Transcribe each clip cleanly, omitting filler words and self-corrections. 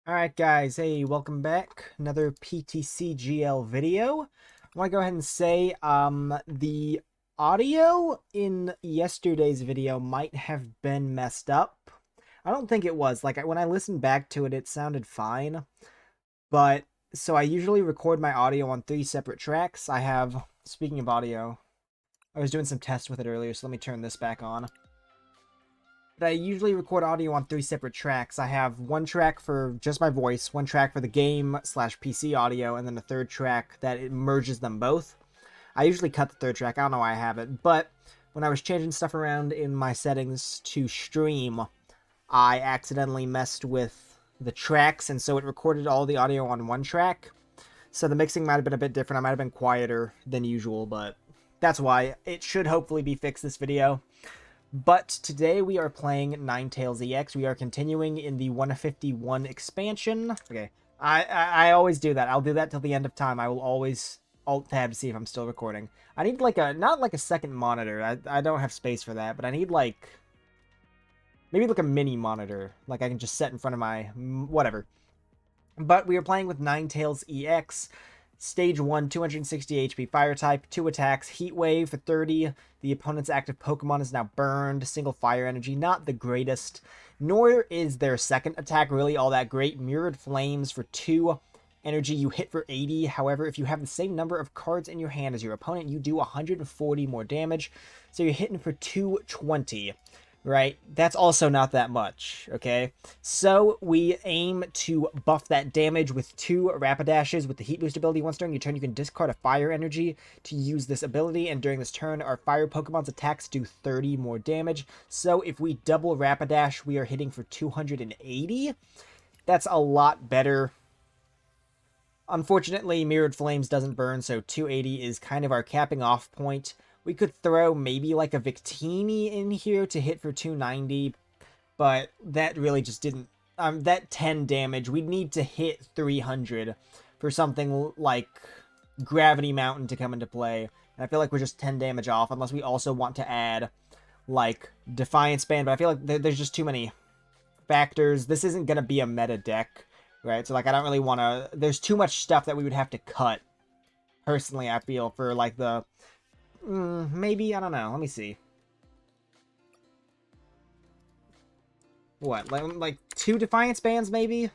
Alright guys, hey, welcome back. Another PTCGL video. I want to go ahead and say, the audio in yesterday's video might have been messed up. I don't think it was. Like, when I listened back to it, it sounded fine. But, so I usually record my audio on 3 separate tracks. I have, speaking of audio, I was doing some tests with it earlier, so let me turn this back on. But I usually record audio on 3 separate tracks. I have one track for just my voice, one track for the game/PC audio, and then a third track that it merges them both. I usually cut the third track. I don't know why I have it, but when I was changing stuff around in my settings to stream, I accidentally messed with the tracks, and so it recorded all the audio on one track. So the mixing might have been a bit different. I might have been quieter than usual, but that's why. It should hopefully be fixed this video. But today we are playing Ninetales EX. We are continuing in the 151 expansion. Okay, I always do that. I'll do that till the end of time. I will always alt-tab to see if I'm still recording. I need like not like a second monitor. I don't have space for that, but I need like, maybe like a mini monitor. Like I can just set in front of my, whatever. But we are playing with Ninetales EX. Stage 1, 260 HP, Fire type, 2 attacks, Heat Wave for 30. The opponent's active Pokemon is now burned. Single Fire Energy, not the greatest. Nor is their second attack really all that great. Mirrored Flames for 2 energy, you hit for 80. However, if you have the same number of cards in your hand as your opponent, you do 140 more damage. So you're hitting for 220. Right? That's also not that much, okay? So we aim to buff that damage with 2 Rapidashes with the Heat Boost ability. Once during your turn, you can discard a Fire Energy to use this ability, and during this turn, our Fire Pokemon's attacks do 30 more damage. So if we double Rapidash, we are hitting for 280. That's a lot better. Unfortunately, Mirrored Flames doesn't burn, so 280 is kind of our capping off point. We could throw maybe like a Victini in here to hit for 290, but that really just didn't, that 10 damage, we'd need to hit 300 for something like Gravity Mountain to come into play. And I feel like we're just 10 damage off, unless we also want to add like Defiance Band, but I feel like there's just too many factors. This isn't going to be a meta deck, right? So like I don't really want to, there's too much stuff that we would have to cut, personally, I feel, for like the, maybe, I don't know. Let me see. What, like 2 Defiance Bands, maybe?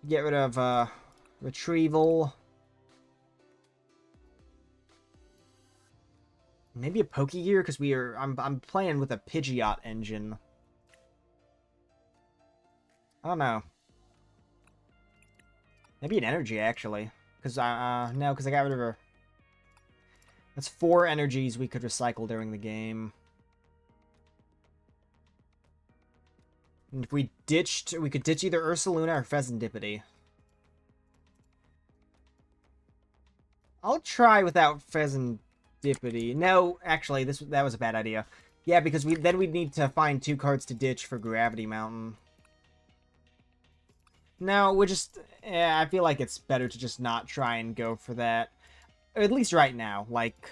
Get rid of, Retrieval. Maybe a Pokégear, because I'm playing with a Pidgeot engine. I don't know. Maybe an Energy, actually. Because, no, because I got rid of her. That's 4 energies we could recycle during the game. And if we ditched, we could ditch either Ursaluna or Fezandipiti. I'll try without Fezandipiti. No, actually, that was a bad idea. Yeah, because then we'd need to find 2 cards to ditch for Gravity Mountain. No, we're just, I feel like it's better to just not try and go for that. Or at least right now. Like,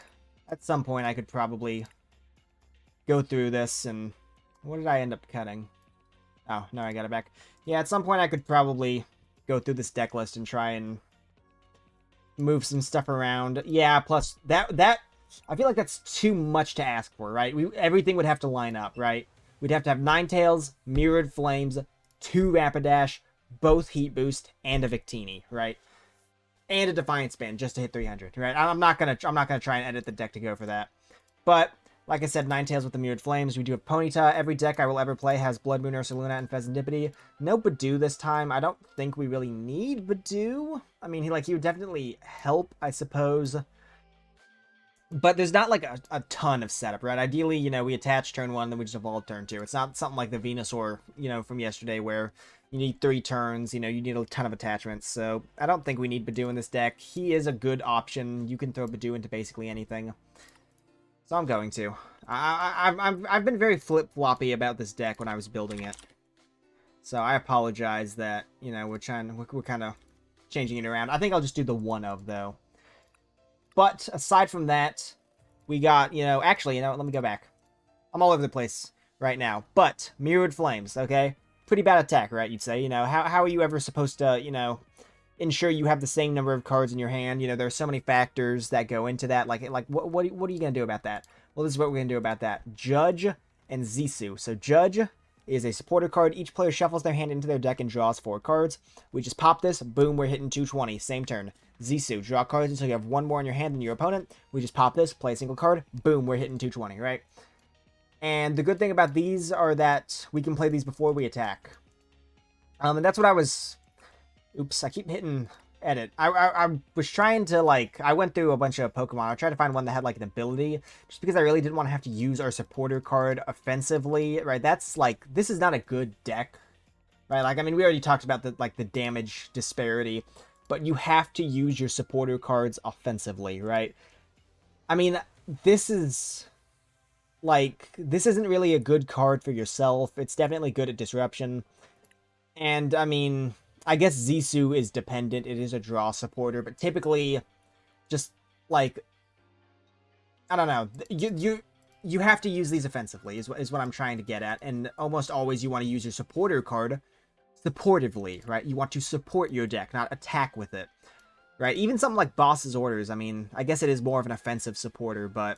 at some point I could probably go through this and... What did I end up cutting? Oh, no, I got it back. Yeah, at some point I could probably go through this deck list and try and move some stuff around. Yeah, plus that I feel like that's too much to ask for, right? Everything would have to line up, right? We'd have to have Ninetales, Mirrored Flames, 2 Rapidash, both Heat Boost, and a Victini, right? And a Defiance Band just to hit 300, right? I'm not gonna try and edit the deck to go for that. But like I said, Ninetales with the Mirrored Flames. We do have Ponyta. Every deck I will ever play has Bloodmoon Ursaluna and Fezandipiti. No Budew this time. I don't think we really need Budew. I mean, he would definitely help, I suppose. But there's not like a ton of setup, right? Ideally, you know, we attach turn 1, then we just evolve turn 2. It's not something like the Venusaur, you know, from yesterday where you need 3 turns, you know, you need a ton of attachments. So I don't think we need Budew in this deck. He is a good option. You can throw Budew into basically anything. So I'm going to. I've been very flip-floppy about this deck when I was building it. So I apologize that, you know, we're kind of changing it around. I think I'll just do the one of, though. But aside from that, we got, you know, actually, you know, let me go back. I'm all over the place right now. But Mirrored Flames, okay? pretty bad attack, right? You'd say, you know, how are you ever supposed to, you know, ensure you have the same number of cards in your hand? You know, there's so many factors that go into that. Like what are you gonna do about that? Well, this is what we're gonna do about that. Judge and Zisu. So Judge is a supporter card. Each player shuffles their hand into their deck and draws 4 cards. We just pop this, boom, we're hitting 220. Same turn. Zisu, draw cards until you have 1 more in your hand than your opponent. We just pop this, play a single card, boom, we're hitting 220, right? And the good thing about these are that we can play these before we attack. And that's what I was... Oops, I keep hitting edit. I was trying to, like... I went through a bunch of Pokemon. I tried to find one that had, like, an ability. Just because I really didn't want to have to use our supporter card offensively, right? That's, like... This is not a good deck, right? Like, I mean, we already talked about the, like, the damage disparity. But you have to use your supporter cards offensively, right? I mean, this is... Like, this isn't really a good card for yourself. It's definitely good at disruption. And, I mean, I guess Zisu is dependent. It is a draw supporter. But typically, just, like... I don't know. You have to use these offensively, is what I'm trying to get at. And almost always you want to use your supporter card supportively, right? You want to support your deck, not attack with it, right? Even something like Boss's Orders, I mean, I guess it is more of an offensive supporter, but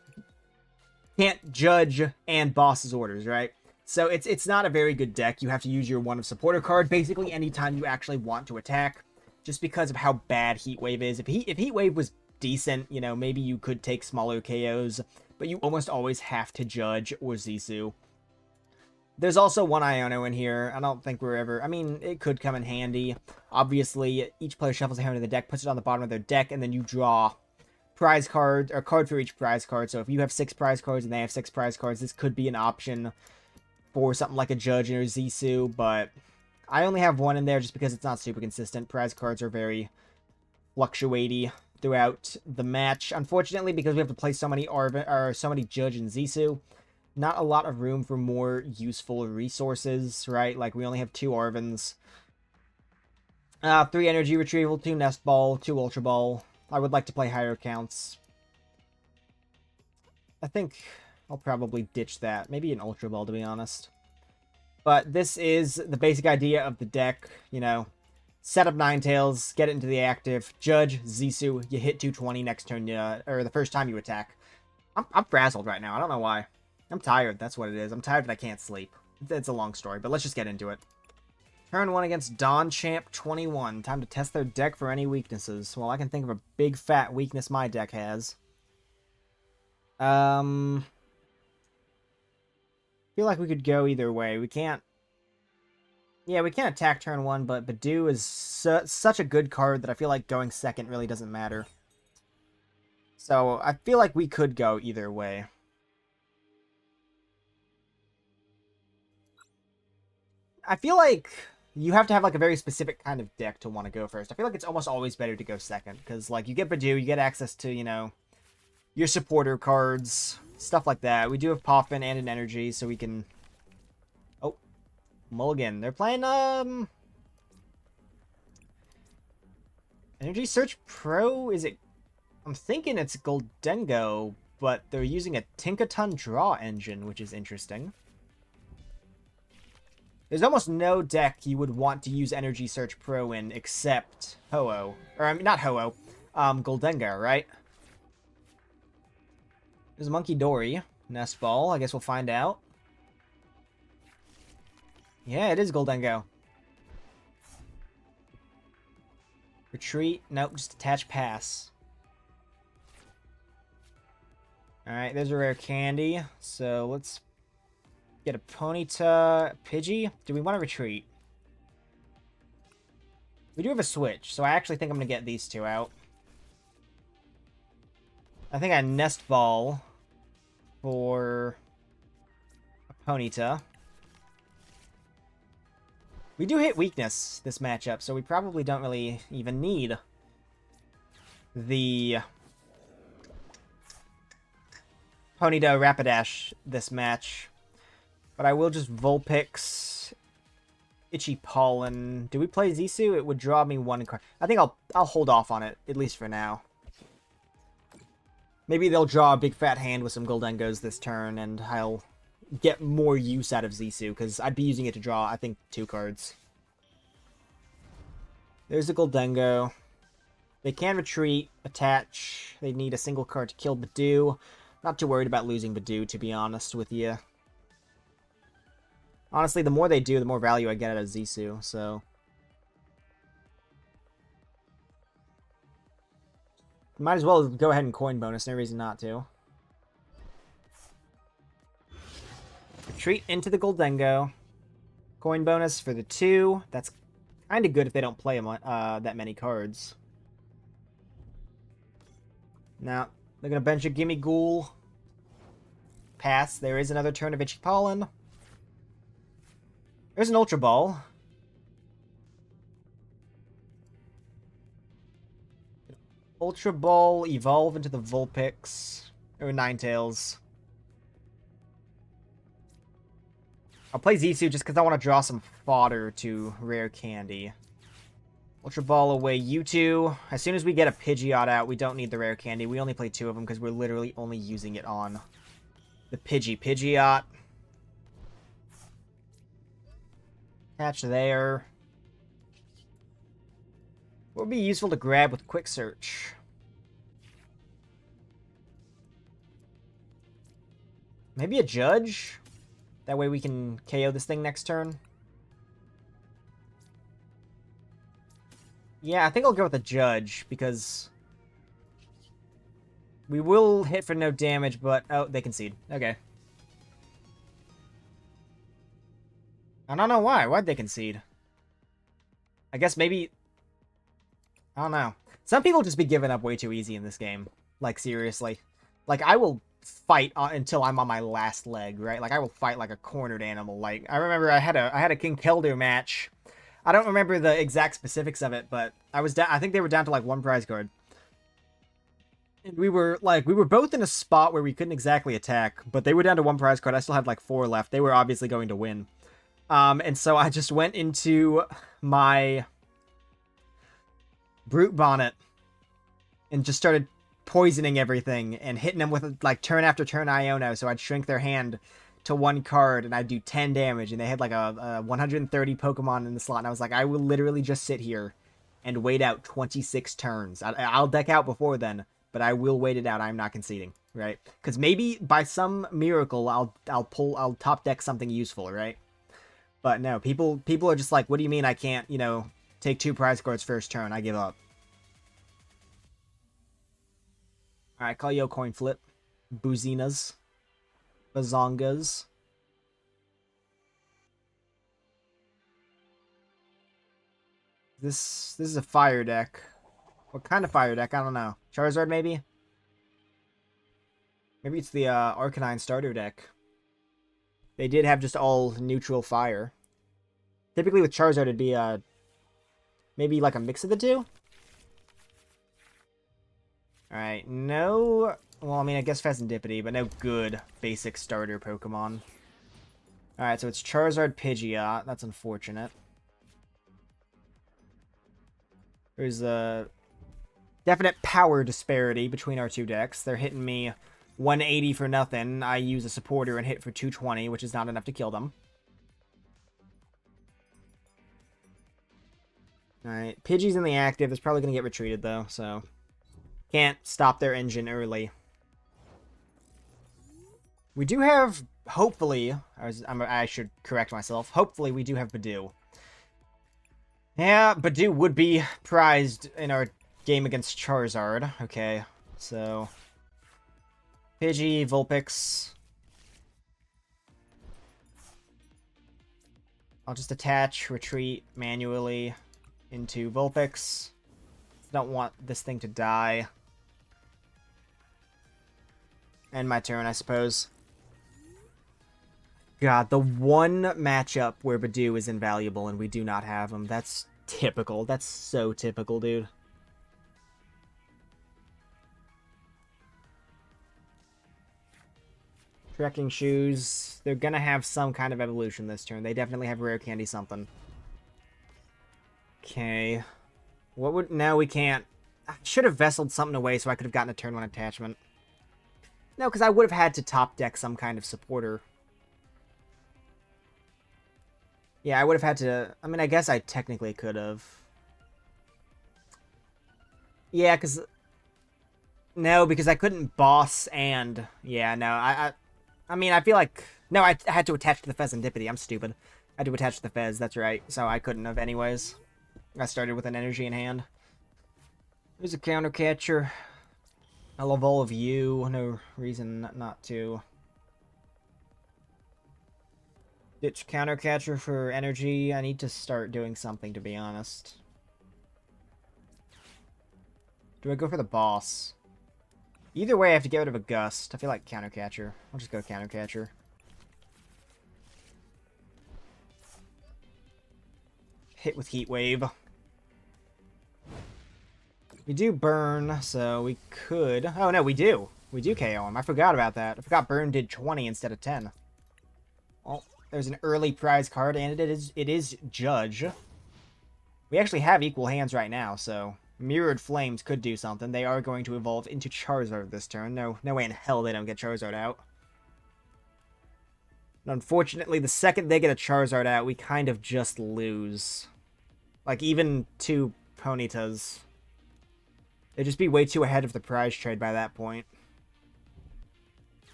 can't Judge and Boss's Orders, right? So it's not a very good deck. You have to use your one of supporter card basically anytime you actually want to attack, just because of how bad Heat Wave is. If Heat Wave was decent, you know, maybe you could take smaller KOs, but you almost always have to Judge or Zisu. There's also one Iono in here. I don't think we're ever... I mean, it could come in handy. Obviously, each player shuffles a hand in the deck, puts it on the bottom of their deck, and then you draw prize card, or card for each prize card. So if you have 6 prize cards and they have 6 prize cards, this could be an option for something like a Judge or Zisu, but I only have 1 in there just because it's not super consistent. Prize cards are very fluctuating throughout the match. Unfortunately, because we have to play so many Arven, or so many Judge and Zisu, not a lot of room for more useful resources, right? Like, we only have 2 Arvens. 3 Energy Retrieval, 2 Nest Ball, 2 Ultra Ball. I would like to play higher counts. I think I'll probably ditch that. Maybe an Ultra Ball, to be honest. But this is the basic idea of the deck, you know. Set up Ninetales, get it into the active, Judge, Zisu, you hit 220 next turn, or the first time you attack. I'm frazzled right now, I don't know why. I'm tired, that's what it is. I'm tired that I can't sleep. It's a long story, but let's just get into it. Turn 1 against DonChamp21. Time to test their deck for any weaknesses. Well, I can think of a big fat weakness my deck has. Feel like we could go either way. We can't... Yeah, we can't attack turn 1, but Budew is such a good card that I feel like going second really doesn't matter. So, I feel like we could go either way. I feel like you have to have like a very specific kind of deck to want to go first. I feel like it's almost always better to go second, because like you get Budew, you get access to, you know, your supporter cards, stuff like that. We do have Poffin and an energy, so we can... Oh, mulligan. They're playing, Energy Search Pro? Is it... I'm thinking it's Gholdengo, but they're using a Tinkaton draw engine, which is interesting. There's almost no deck you would want to use Energy Search Pro in except Ho-Oh. Or, I mean, not Ho-Oh. Gholdengo, right? There's Monkey Dory. Nest Ball. I guess we'll find out. Yeah, it is Gholdengo. Retreat. Nope, just attach pass. Alright, there's a rare candy. So, let's... get a Ponyta Pidgey. Do we want to retreat? We do have a switch, so I actually think I'm going to get these 2 out. I think I Nest Ball for a Ponyta. We do hit weakness this matchup, so we probably don't really even need the Ponyta Rapidash this match. But I will just Vulpix Itchy Pollen. Do we play Zisu? It would draw me 1 card. I think I'll hold off on it, at least for now. Maybe they'll draw a big fat hand with some Gholdengos this turn, and I'll get more use out of Zisu, because I'd be using it to draw, I think, 2 cards. There's a Gholdengo. They can retreat, attach. They need a single card to kill Budew. Not too worried about losing Budew, to be honest with you. Honestly, the more they do, the more value I get out of Zisu, so... Might as well go ahead and coin bonus, no reason not to. Retreat into the Gholdengo. Coin bonus for the 2. That's kind of good if they don't play that many cards. Now, they're going to bench a Gimme Ghoul. Pass. There is another turn of Itchy Pollen. There's an Ultra Ball. Ultra Ball evolve into the Vulpix. Or Ninetales. I'll play Zisu just because I want to draw some fodder to Rare Candy. Ultra Ball away U2. As soon as we get a Pidgeot out, we don't need the Rare Candy. We only play 2 of them because we're literally only using it on the Pidgeot. Attach there. What would be useful to grab with Quick Search? Maybe a Judge? That way we can KO this thing next turn. Yeah, I think I'll go with a Judge, because we will hit for no damage, but... Oh, they concede. Okay. I don't know why. Why'd they concede? I guess maybe... I don't know. Some people just be giving up way too easy in this game. Like, seriously. Like, I will fight until I'm on my last leg, right? Like, I will fight like a cornered animal. Like, I remember I had a King Keldeo match. I don't remember the exact specifics of it, but I think they were down to like 1 prize card. And we were both in a spot where we couldn't exactly attack, but they were down to 1 prize card. I still had like 4 left. They were obviously going to win. And so I just went into my Brute Bonnet and just started poisoning everything and hitting them with like turn after turn Iono, so I'd shrink their hand to 1 card and I'd do 10 damage, and they had like a 130 Pokemon in the slot, and I was like, I will literally just sit here and wait out 26 turns. I'll deck out before then, but I will wait it out. I'm not conceding, right? Because maybe by some miracle I'll top deck something useful, right? But no, people are just like, what do you mean I can't, you know, take 2 prize cards first turn? I give up. Alright, call you a coin flip. Boozinas. Bazongas. This is a fire deck. What kind of fire deck? I don't know. Charizard, maybe? Maybe it's the Arcanine starter deck. They did have just all neutral fire. Typically with Charizard, it'd be maybe like a mix of the 2? Alright, no... Well, I mean, I guess Fezandipiti, but no good basic starter Pokemon. Alright, so it's Charizard Pidgeot. That's unfortunate. There's a definite power disparity between our 2 decks. They're hitting me 180 for nothing. I use a supporter and hit for 220, which is not enough to kill them. Alright, Pidgey's in the active. It's probably going to get retreated, though, so... Can't stop their engine early. We do have, hopefully... I should correct myself. Hopefully, we do have Budew. Yeah, Budew would be prized in our game against Charizard. Okay, so... Pidgey, Vulpix. I'll just attach, retreat manually into Vulpix. Don't want this thing to die. End my turn, I suppose. God, the one matchup where Budew is invaluable and we do not have him. That's typical. That's so typical, dude. Trekking Shoes. They're gonna have some kind of evolution this turn. They definitely have Rare Candy something. Okay. What would... No, we can't. I should have vesseled something away so I could have gotten a turn 1 attachment. No, because I would have had to top deck some kind of supporter. Yeah, I would have had to... I mean, I guess I technically could have. Yeah, because... No, because I couldn't boss and... Yeah, no, I mean, I feel like... No, I had to attach to the Fezandipiti. I'm stupid. I had to attach to the Fez, that's right. So I couldn't have anyways. I started with an energy in hand. There's a counter catcher. I'll evolve you. No reason not to. Ditch counter catcher for energy. I need to start doing something, to be honest. Do I go for the boss? Either way, I have to get rid of a gust. I feel like counter catcher. I'll just go counter catcher. Hit with heat wave. We do burn, so we could... Oh, no, we do. We do KO him. I forgot about that. I forgot burn did 20 instead of 10. Well, there's an early prize card, and it is Judge. We actually have equal hands right now, so... Mirrored Flames could do something. They are going to evolve into Charizard this turn. No way in hell they don't get Charizard out. And unfortunately, the second they get a Charizard out, we kind of just lose. Like, even 2 Ponytas... They'd just be way too ahead of the prize trade by that point.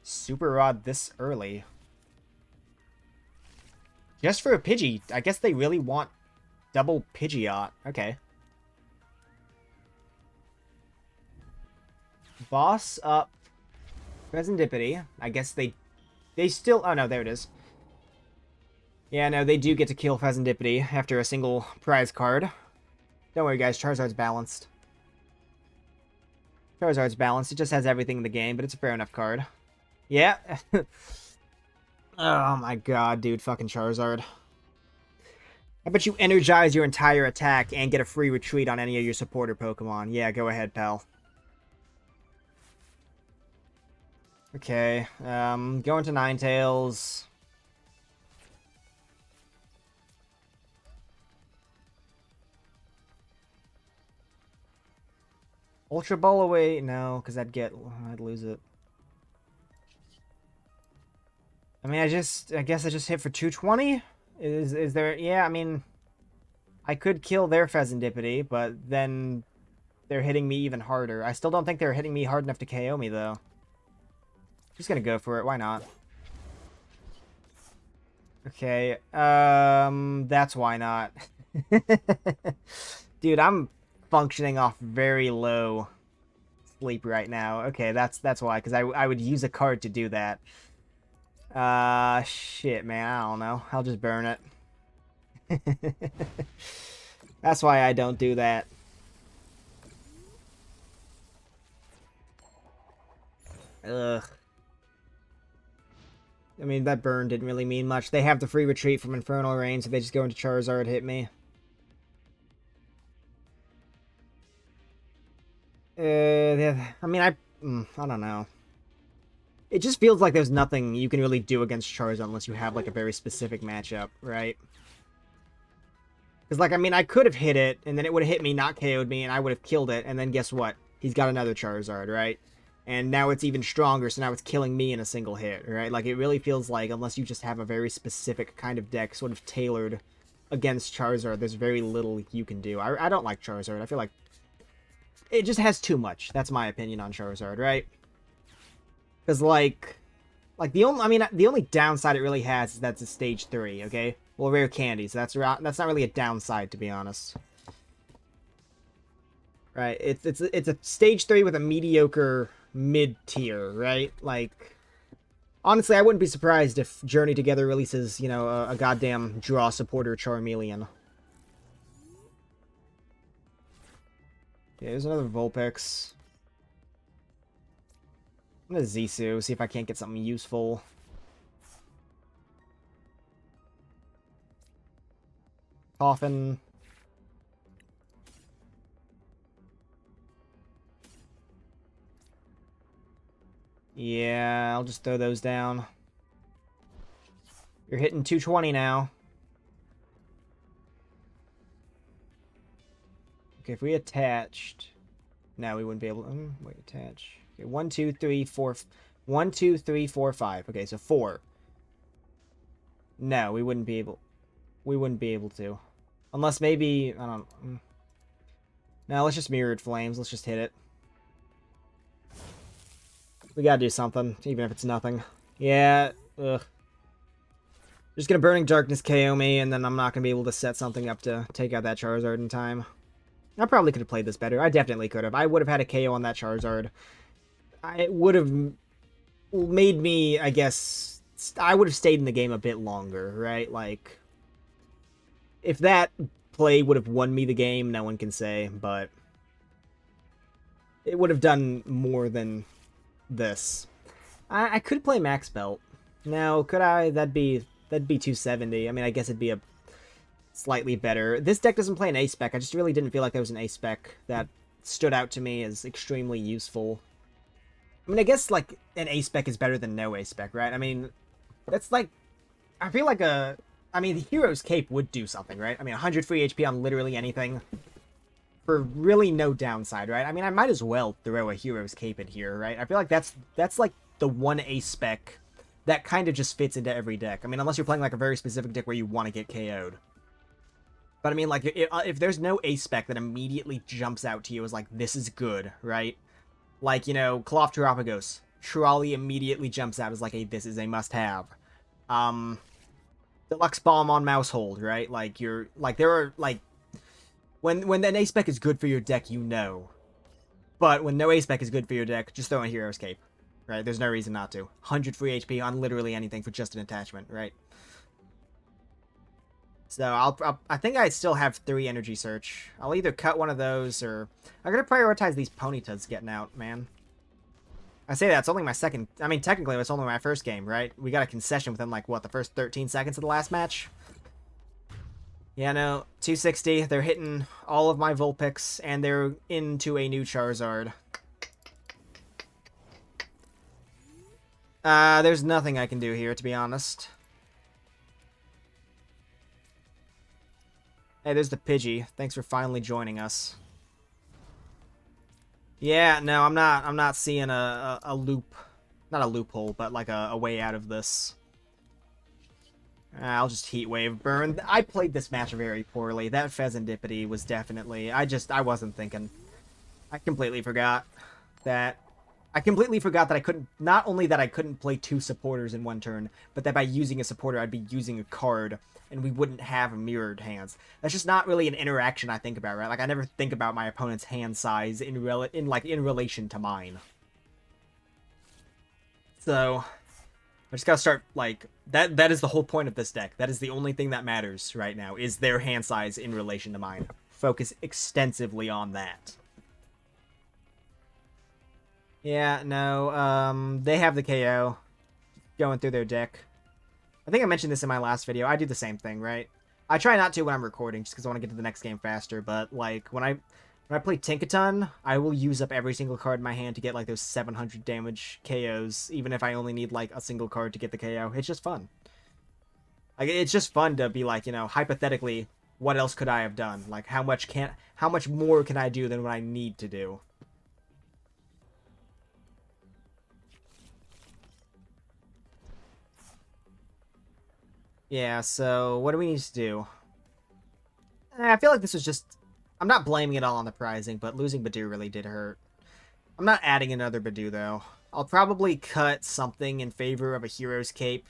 Super Rod this early. Just for a Pidgey. I guess they really want double Pidgeot. Okay. Boss up Fezandipiti. I guess they still... Oh, no, there it is. Yeah, no, they do get to kill Fezandipiti after a single prize card. Don't worry, guys. Charizard's balanced. Charizard's balanced. It just has everything in the game, but it's a fair enough card. Yeah. Oh my god, dude. Fucking Charizard. I bet you energize your entire attack and get a free retreat on any of your supporter Pokemon. Yeah, go ahead, pal. Okay. Going to Ninetales. Ultra Ball away? No, because I'd lose it. I mean, I guess I just hit for 220? Is there... Yeah, I mean... I could kill their Fezandipiti, but then they're hitting me even harder. I still don't think they're hitting me hard enough to KO me, though. Just gonna go for it. Why not? Okay. That's why not. Dude, I'm functioning off very low sleep right now. Okay, that's why, because I would use a card to do that. Shit, man, I don't know. I'll just burn it. That's why I don't do that. Ugh. I mean, that burn didn't really mean much. They have the free retreat from Infernal Rain, so they just go into Charizard, hit me. I mean, I don't know. It just feels like there's nothing you can really do against Charizard unless you have, like, a very specific matchup, right? Because, like, I mean, I could have hit it, and then it would have hit me, not KO'd me, and I would have killed it, and then guess what? He's got another Charizard, right? And now it's even stronger, so now it's killing me in a single hit, right? Like, it really feels like, unless you just have a very specific kind of deck sort of tailored against Charizard, there's very little you can do. I don't like Charizard. I feel like it just has too much. That's my opinion on Charizard, right? Because, like the only downside it really has is that's a stage 3, okay? Well, rare candy, so that's not really a downside, to be honest. Right? It's a stage 3 with a mediocre mid-tier, right? Like, honestly, I wouldn't be surprised if Journey Together releases, you know, a goddamn draw supporter Charmeleon. Okay, there's another Vulpix. I'm gonna Zisu, see if I can't get something useful. Poffin. Yeah, I'll just throw those down. You're hitting 220 now. Okay, if we attached... No, we wouldn't be able to... wait, attach. Okay, 1, 2, 3, 4... 1, 2, 3, 4, 5. Okay, so 4. No, we wouldn't be able. We wouldn't be able to. Unless maybe, I don't... No, let's just Mirrored Flames. Let's just hit it. We gotta do something, even if it's nothing. Yeah, ugh. Just gonna Burning Darkness KO me, and then I'm not gonna be able to set something up to take out that Charizard in time. I probably could have played this better. I definitely could have. I would have had a KO on that Charizard. It would have made me, I guess... I would have stayed in the game a bit longer, right? Like... If that play would have won me the game, no one can say, but it would have done more than this. I could play Max Belt. Now, could I? That'd be 270. I mean, I guess it'd be a slightly better. This deck doesn't play an A-Spec. I just really didn't feel like there was an A-Spec that stood out to me as extremely useful. I mean, I guess, like, an A-Spec is better than no A-Spec, right? I mean, that's like... I feel like a... I mean, the Hero's Cape would do something, right? I mean, 100 free HP on literally anything for really no downside, right? I mean, I might as well throw a Hero's Cape in here, right? I feel like that's like the one A-Spec that kind of just fits into every deck. I mean, unless you're playing like a very specific deck where you want to get KO'd. But I mean, like, if there's no A-Spec that immediately jumps out to you as like, this is good, right? Like, you know, Cloth Terapagos. Trolley immediately jumps out as like, a this is a must-have. Deluxe Bomb on Mousehold, right? Like, you're... Like, there are, like... When an A-Spec is good for your deck, you know. But when no A-Spec is good for your deck, just throw in Hero's Cape, right? There's no reason not to. 100 free HP on literally anything for just an attachment, right? So, I think I still have 3 Energy Search. I'll either cut one of those, or... I'm gonna prioritize these Ponytas getting out, man. I say that, it's only my second... I mean, technically, it's only my first game, right? We got a concession within, like, what, the first 13 seconds of the last match? Yeah, no, 260. They're hitting all of my Vulpix, and they're into a new Charizard. There's nothing I can do here, to be honest. Hey, there's the Pidgey. Thanks for finally joining us. Yeah, no, I'm not seeing a loop, not a loophole, but like a way out of this. I'll just Heat Wave Burn. I played this match very poorly. That Fezandipiti was definitely, I wasn't thinking. I completely forgot that I couldn't, not only that I couldn't play 2 supporters in one turn, but that by using a supporter, I'd be using a card, and we wouldn't have mirrored hands. That's just not really an interaction I think about, right? Like, I never think about my opponent's hand size in relation to mine. So, I just gotta start, like, that is the whole point of this deck. That is the only thing that matters right now, is their hand size in relation to mine. Focus extensively on that. Yeah, no, they have the KO going through their deck. I think I mentioned this in my last video. I do the same thing, right? I try not to when I'm recording, just because I want to get to the next game faster, but, like, when I play Tinkaton, I will use up every single card in my hand to get, like, those 700 damage KOs, even if I only need, like, a single card to get the KO. It's just fun. Like, it's just fun to be like, you know, hypothetically, what else could I have done? Like, how much more can I do than what I need to do? Yeah, so what do we need to do? I feel like this was just... I'm not blaming it all on the prizing, but losing Budew really did hurt. I'm not adding another Budew, though. I'll probably cut something in favor of a Hero's Cape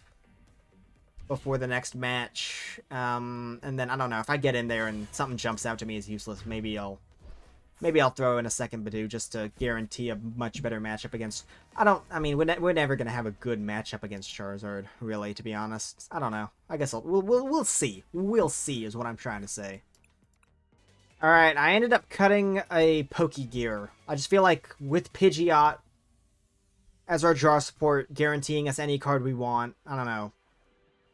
before the next match. And then, I don't know, if I get in there and something jumps out to me as useless, maybe I'll throw in a second Budew just to guarantee a much better matchup against... I mean, we're never going to have a good matchup against Charizard, really, to be honest. I don't know. I guess we'll see. We'll see is what I'm trying to say. Alright, I ended up cutting a Pokégear. I just feel like with Pidgeot as our draw support, guaranteeing us any card we want, I don't know.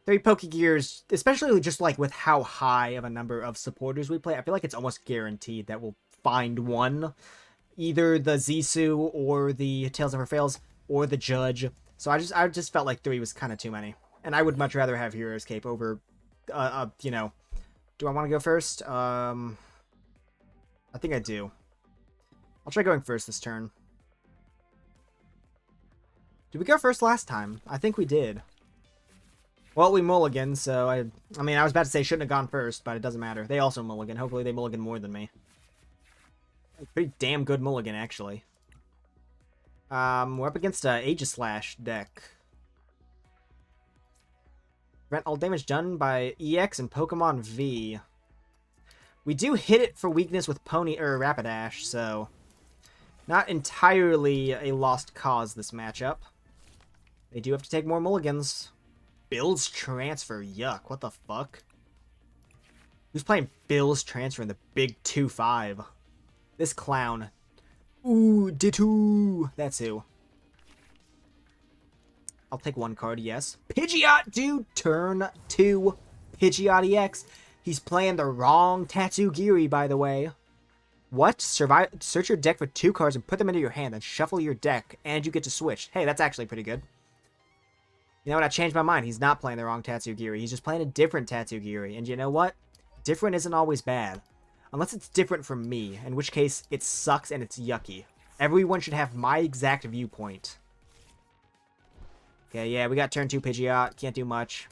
3 Pokégears, especially just like with how high of a number of supporters we play, I feel like it's almost guaranteed that we'll find one. Either the Zisu or the Tales Never Fails or the Judge. So I just felt like 3 was kind of too many. And I would much rather have Hero's Cape over, you know... Do I want to go first? I think I do. I'll try going first this turn. Did we go first last time? I think we did. Well, we mulligan, so I mean, I was about to say shouldn't have gone first, but it doesn't matter. They also mulligan. Hopefully they mulligan more than me. Pretty damn good mulligan, actually. We're up against a Aegishlash deck. Prevent all damage done by EX and Pokemon V. We do hit it for weakness with Rapidash, so not entirely a lost cause, this matchup. They do have to take more mulligans. Bill's Transfer, yuck, what the fuck? Who's playing Bill's Transfer in the big 2-5? This clown. Ooh, Ditto! That's who. I'll take one card, yes. Pidgeot, dude! Turn 2, Pidgeot EX. He's playing the wrong Tatsugiri, by the way. What? Search your deck for 2 cards and put them into your hand, then shuffle your deck, and you get to switch. Hey, that's actually pretty good. You know what? I changed my mind. He's not playing the wrong Tatsugiri. He's just playing a different Tatsugiri. And you know what? Different isn't always bad. Unless it's different from me, in which case it sucks and it's yucky. Everyone should have my exact viewpoint. Okay, yeah, we got turn 2 Pidgeot. Can't do much.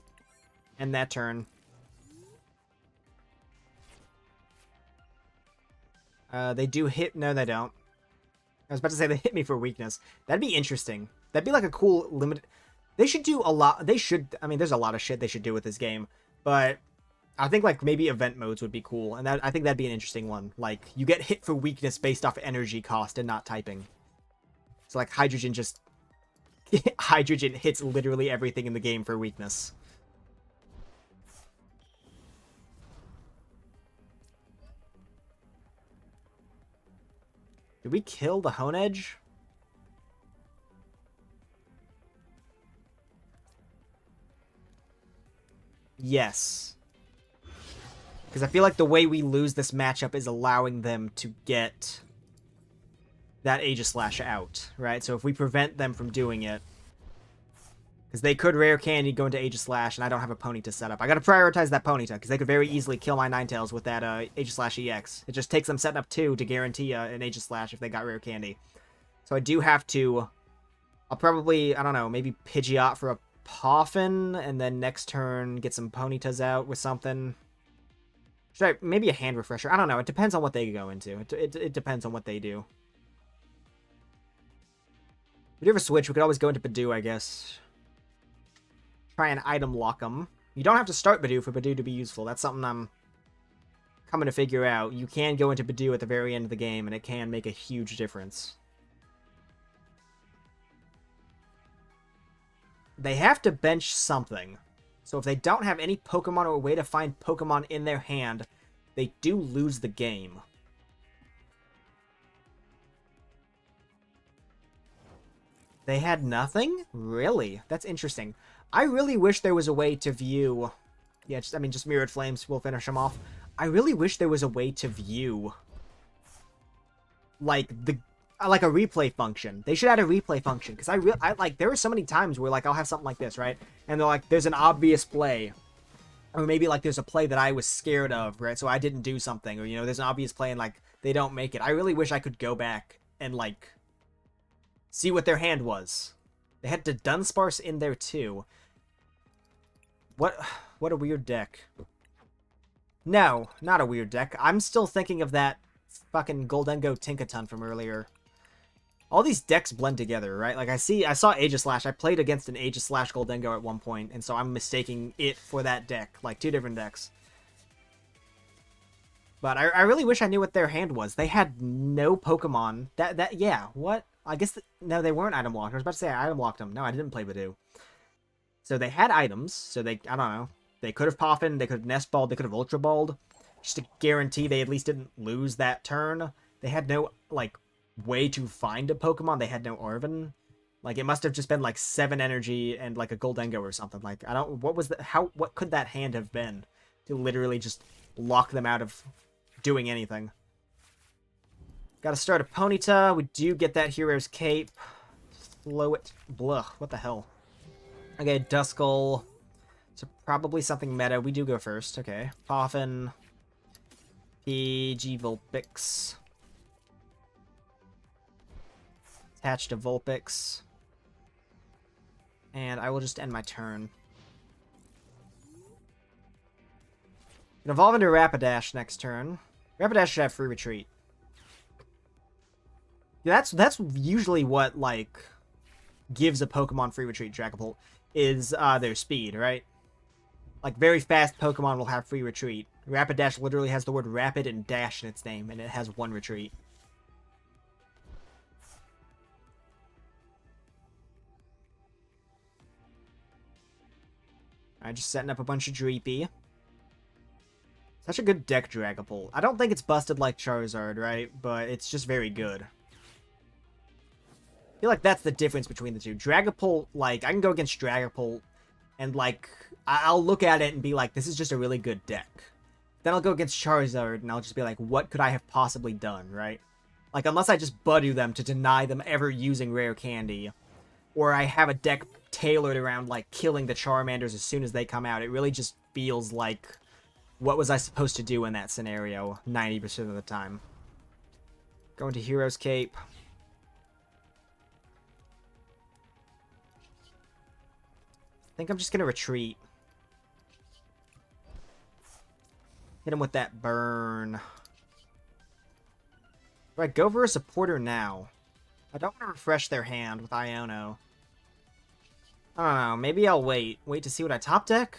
End that turn. They do hit... No, they don't. I was about to say they hit me for weakness. That'd be interesting. That'd be like a cool limit... They should do a lot... They should... I mean, there's a lot of shit they should do with this game. But I think, like, maybe event modes would be cool. And I think that'd be an interesting one. Like, you get hit for weakness based off energy cost and not typing. So, like, Hydrogen just... Hydrogen hits literally everything in the game for weakness. Did we kill the Honedge? Yes. Because I feel like the way we lose this matchup is allowing them to get that Aegislash out, right? So if we prevent them from doing it, because they could Rare Candy, go into Aegislash, and I don't have a Ponyta set up. I gotta prioritize that Ponyta, because they could very easily kill my Ninetales with that Aegislash EX. It just takes them setting up 2 to guarantee an Aegislash if they got Rare Candy. So I do have to... I'll probably, I don't know, maybe Pidgeot for a Poffin, and then next turn get some Ponytas out with something. Should I, maybe a hand refresher? I don't know. It depends on what they go into. It depends on what they do. If we do have a switch, we could always go into Budew, I guess. Try and item lock them. You don't have to start Budew for Budew to be useful. That's something I'm coming to figure out. You can go into Budew at the very end of the game, and it can make a huge difference. They have to bench something. So if they don't have any Pokemon or a way to find Pokemon in their hand, they do lose the game. They had nothing? Really? That's interesting. I really wish there was a way to view... Yeah, just Mirrored Flames will finish them off. I really wish there was a way to view... Like a replay function. They should add a replay function, because I like, there are so many times where, like, I'll have something like this, right? And they're like, there's an obvious play. Or maybe, like, there's a play that I was scared of, right? So I didn't do something. Or, you know, there's an obvious play and, like, they don't make it. I really wish I could go back and, like, see what their hand was. They had the Dunsparce in there, too. What a weird deck. No, not a weird deck. I'm still thinking of that fucking Gholdengo Tinkaton from earlier. All these decks blend together, right? Like, I saw Aegislash. I played against an Aegislash Gholdengo at one point, and so I'm mistaking it for that deck. Like, 2 different decks. But I really wish I knew what their hand was. They had no Pokemon. Yeah, what? I guess, no, they weren't item locked. I was about to say I item locked them. No, I didn't play Budew. So they had items, so they, I don't know. They could have Poffin, they could have Nest Balled, they could have Ultra Balled. Just to guarantee they at least didn't lose that turn. They had no, like, way to find a Pokemon. They had no Arven. Like, it must have just been like 7 energy and like a Gholdengo or something. Like, I don't, what could that hand have been to literally just lock them out of doing anything? Gotta start a Ponyta. We do get that Hero's Cape. Slow it. Blah. What the hell? Okay, Duskull. So probably something meta. We do go first. Okay. Poffin. Pidgey Vulpix. Attach to Vulpix. And I will just end my turn. Can evolve into Rapidash next turn. Rapidash should have free retreat. Yeah, that's usually what, like, gives a Pokemon free retreat, Dragapult, is their speed, right? Like, very fast Pokemon will have free retreat. Rapidash literally has the word rapid and dash in its name, and it has 1 retreat. Alright, just setting up a bunch of Dreepy. Such a good deck, Dragapult. I don't think it's busted like Charizard, right? But it's just very good. I feel like that's the difference between the two. Dragapult, like, I can go against Dragapult, and, like, I'll look at it and be like, this is just a really good deck. Then I'll go against Charizard, and I'll just be like, what could I have possibly done, right? Like, unless I just Budew them to deny them ever using Rare Candy, or I have a deck tailored around, like, killing the Charmanders as soon as they come out, it really just feels like, what was I supposed to do in that scenario 90% of the time? Going to Hero's Cape. I think I'm just going to retreat. Hit him with that burn. Do I go for a supporter now? I don't want to refresh their hand with Iono. I don't know. Maybe I'll wait. Wait to see what I top deck?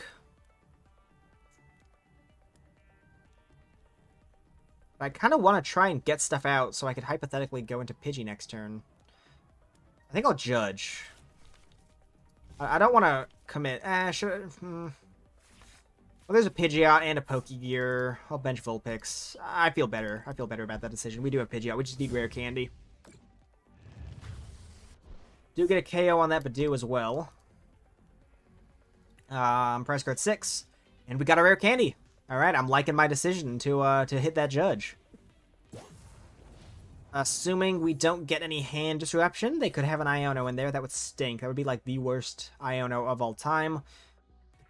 I kind of want to try and get stuff out so I could hypothetically go into Pidgey next turn. I think I'll Judge. I don't want to commit. Well, there's a Pidgeot and a Pokégear. I'll bench Vulpix. I feel better. I feel better about that decision. We do have Pidgeot. We just need Rare Candy. Do get a KO on that Budew as well. Price card 6. And we got a Rare Candy. Alright, I'm liking my decision to hit that Judge. Assuming we don't get any hand disruption, they could have an Iono in there. That would stink. That would be like the worst Iono of all time.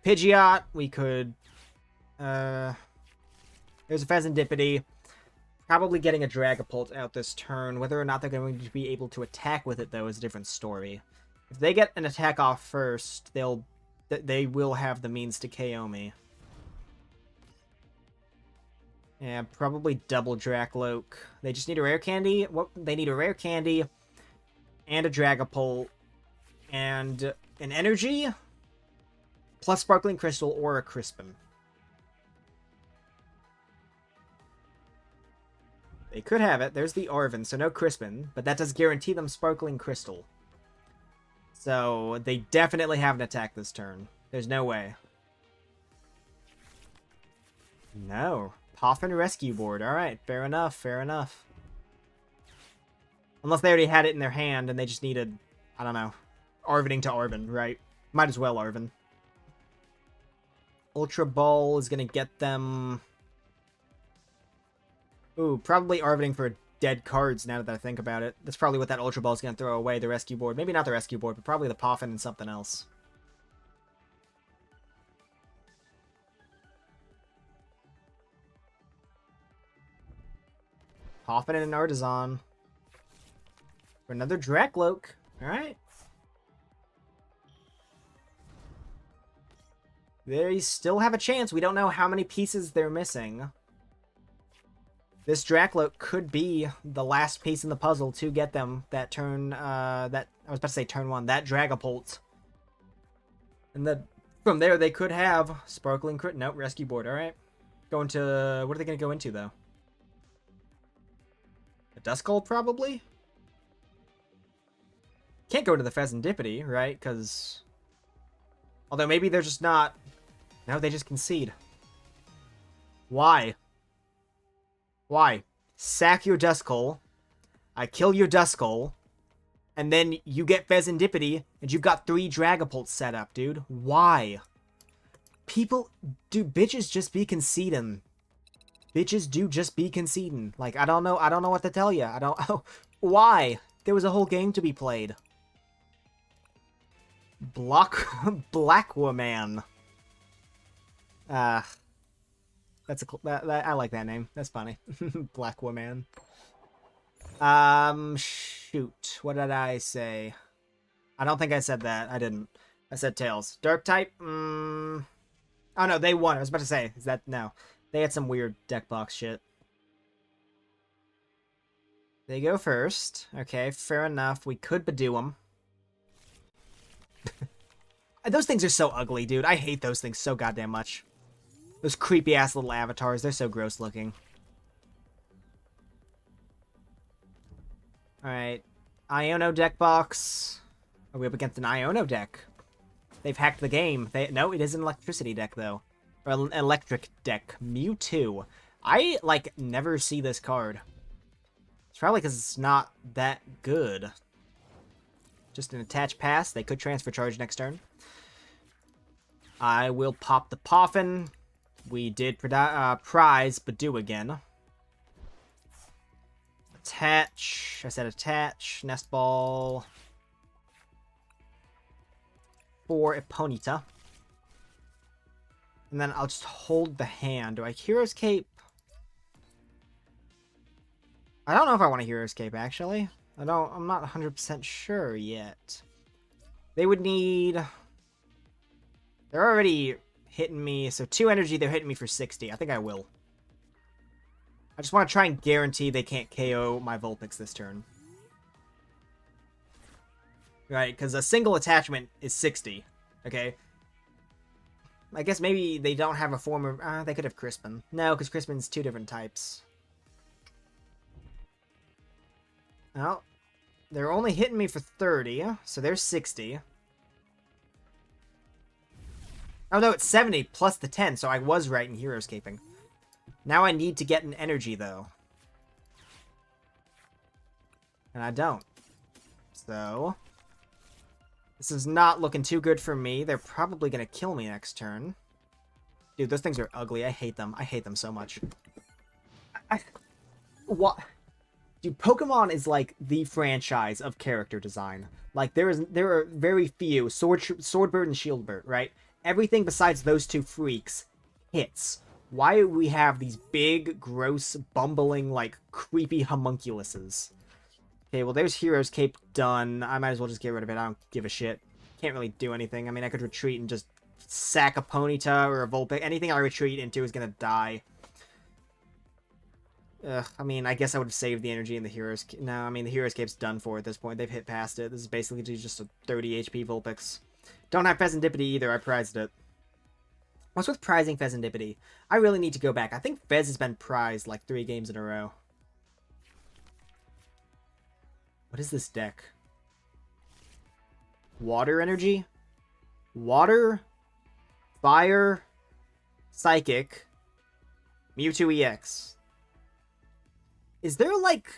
Pidgeot, we could... there's a Fezandipiti. Probably getting a Dragapult out this turn. Whether or not they're going to be able to attack with it, though, is a different story. If they get an attack off first, they will have the means to KO me. Yeah, probably double Dracloak. They just need a Rare Candy. They need a Rare Candy and a Dragapult and an Energy plus Sparkling Crystal or a Crispin. They could have it. There's the Arven, so no Crispin, but that does guarantee them Sparkling Crystal. So they definitely have an attack this turn. There's no way. No. Poffin Rescue Board. Alright, fair enough, fair enough. Unless they already had it in their hand and they just needed, I don't know, Arvening to Arven, right? Might as well Arven. Ultra Ball is going to get them... Ooh, probably Arvening for dead cards now that I think about it. That's probably what that Ultra Ball is going to throw away, the Rescue Board. Maybe not the Rescue Board, but probably the Poffin and something else. Poffin and an Artisan. For another Dracloak. Alright. They still have a chance. We don't know how many pieces they're missing. This Dracloak could be the last piece in the puzzle to get them that turn, I was about to say turn 1, that Dragapult. And then from there they could have Sparkling Crit. Nope, Rescue Board. Alright. Going to, what are they going to go into though? A Duskull, probably? Can't go to the Fezandipiti, right? Because... although maybe they're just not... No, they just concede. Why? Why? Sack your Duskull. I kill your Duskull. And then you get Fezandipiti, and you've got 3 Dragapults set up, dude. Why? People... Dude, bitches just be conceding. Bitches do just be conceding. Like, I don't know what to tell you. I don't... Why? There was a whole game to be played. Blackwoman. That's I like that name. That's funny. Blackwoman. Shoot. What did I say? I don't think I said that. I didn't. I said Tails. Dark type? Oh, no, they won. I was about to say. Is that... No. They had some weird deck box shit. They go first. Okay, fair enough. We could Budew them. Those things are so ugly, dude. I hate those things so goddamn much. Those creepy-ass little avatars. They're so gross looking. Alright. Iono deck box. Are we up against an Iono deck? They've hacked the game. No, it is an electricity deck, though. Or an electric deck. Mewtwo. I, like, never see this card. It's probably because it's not that good. Just an attach pass. They could transfer charge next turn. I will pop the Poffin. We did prize Budew again. Attach. I said attach. Nest Ball. For a Ponyta. And then I'll just hold the hand. Do I Hero's Cape? I don't know if I want a Hero's Cape, actually. I'm not 100% sure yet. They would need... They're already hitting me, so 2 energy, they're hitting me for 60. I think I will. I just want to try and guarantee they can't KO my Vulpix this turn. Right, because a single attachment is 60. Okay? I guess maybe they don't have a form of... they could have Crispin. No, because Crispin's 2 different types. Well, they're only hitting me for 30, so they're 60. Oh no, it's 70 plus the 10, so I was right in Heroescaping. Now I need to get an energy, though. And I don't. So... This is not looking too good for me. They're probably going to kill me next turn. Dude, those things are ugly. I hate them. I hate them so much. What? Dude, Pokemon is like the franchise of character design. Like, there are very few. Swordbird and Shieldbird, right? Everything besides those 2 freaks hits. Why do we have these big, gross, bumbling, like, creepy homunculuses? Okay, well, there's Hero's Cape done. I might as well just get rid of it. I don't give a shit. Can't really do anything. I mean, I could retreat and just sack a Ponyta or a Vulpix. Anything I retreat into is gonna die. I mean, I guess I would have saved the energy in the Hero's... No, I mean, the Hero's Cape's done for at this point. They've hit past it. This is basically just a 30 HP Vulpix. Don't have Fezandipiti either. I prized it. What's with prizing Fezandipiti? I really need to go back. I think Fez has been prized like 3 games in a row. What is this deck? Water energy? Water? Fire? Psychic? Mewtwo EX. Is there like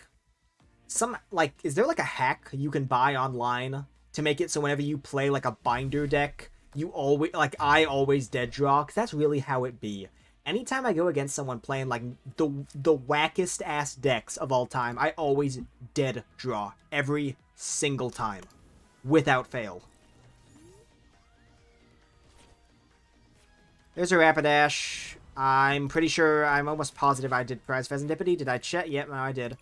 is there like a hack you can buy online to make it so whenever you play like a binder deck, you always, like, I always dead draw? Because that's really how it be. Anytime I go against someone playing like the wackest ass decks of all time, I always dead draw every single time, without fail. There's a Rapidash. I'm pretty sure, I'm almost positive I did prize Fezandipiti. Did I check? Yep, no, I did.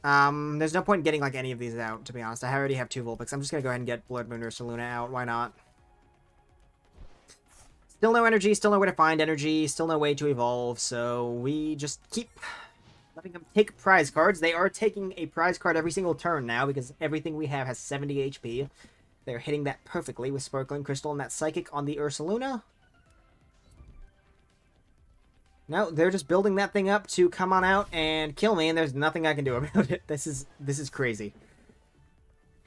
There's no point in getting like any of these out, to be honest. I already have 2 Vulpix. I'm just gonna go ahead and get Bloodmoon Ursaluna out. Why not? Still no energy, still no way to find energy, still no way to evolve, so we just keep letting them take prize cards. They are taking a prize card every single turn now, because everything we have has 70 HP. They're hitting that perfectly with Sparkling Crystal and that Psychic on the Ursaluna. No, they're just building that thing up to come on out and kill me, and there's nothing I can do about it. This is crazy.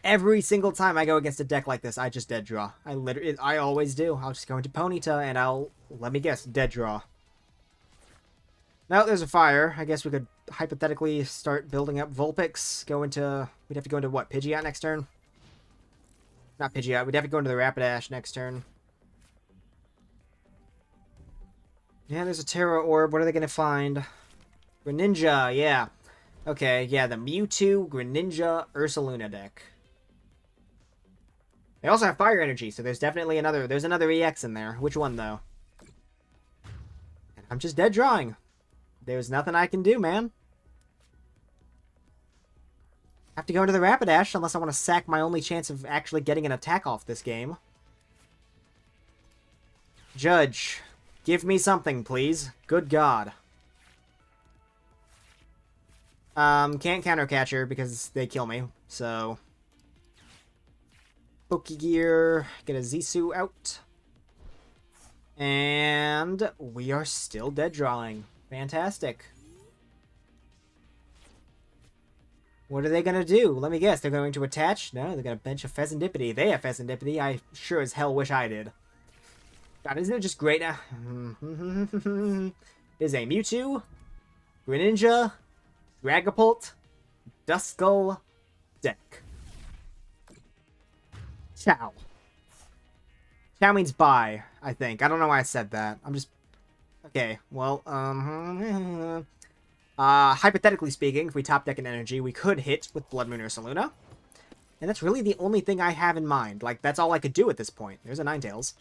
Every single time I go against a deck like this, I just dead draw. I always do. I'll just go into Ponyta and I'll, let me guess, dead draw. No, there's a fire. I guess we could hypothetically start building up Vulpix. We'd have to go into what, Pidgeot next turn? Not Pidgeot. We'd have to go into the Rapidash next turn. Yeah, there's a Terra Orb. What are they going to find? Greninja, yeah. Okay, yeah, the Mewtwo, Greninja, Ursaluna deck. They also have Fire Energy, so there's definitely another EX in there. Which one, though? I'm just dead drawing. There's nothing I can do, man. I have to go into the Rapidash unless I want to sack my only chance of actually getting an attack off this game. Judge. Give me something, please. Good God. Can't counter catcher because they kill me, so... Pokégear, get a Zisu out. And we are still dead drawing. Fantastic. What are they going to do? Let me guess. They're going to attach? No, they're going to bench a Fezandipiti. They have Fezandipiti. I sure as hell wish I did. God, isn't it just great now? Is a Mewtwo, Greninja, Dragapult, Duskull, deck. Ciao. Ciao means bye, I think. I don't know why I said that. I'm just... Okay, well, hypothetically speaking, if we top deck an energy, we could hit with Bloodmoon Ursaluna. And that's really the only thing I have in mind. Like, that's all I could do at this point. There's a Ninetales.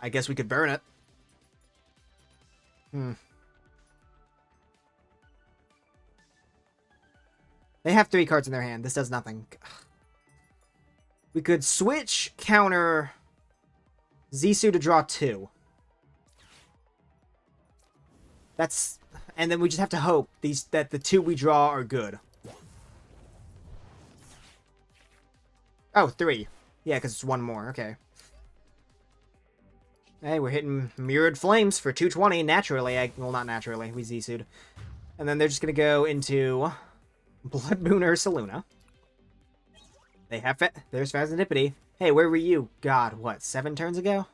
I guess we could burn it. They have 3 cards in their hand. This does nothing. We could switch, counter Zisu to draw 2. That's... And then we just have to hope that the 2 we draw are good. Oh, 3. Yeah, because it's 1 more. Okay. Hey, we're hitting Mirrored Flames for 220 naturally. Well, not naturally. We Zisu'd. And then they're just going to go into Bloodmoon Ursaluna. They have... There's Fezandipiti. Hey, where were you? God, what, 7 turns ago?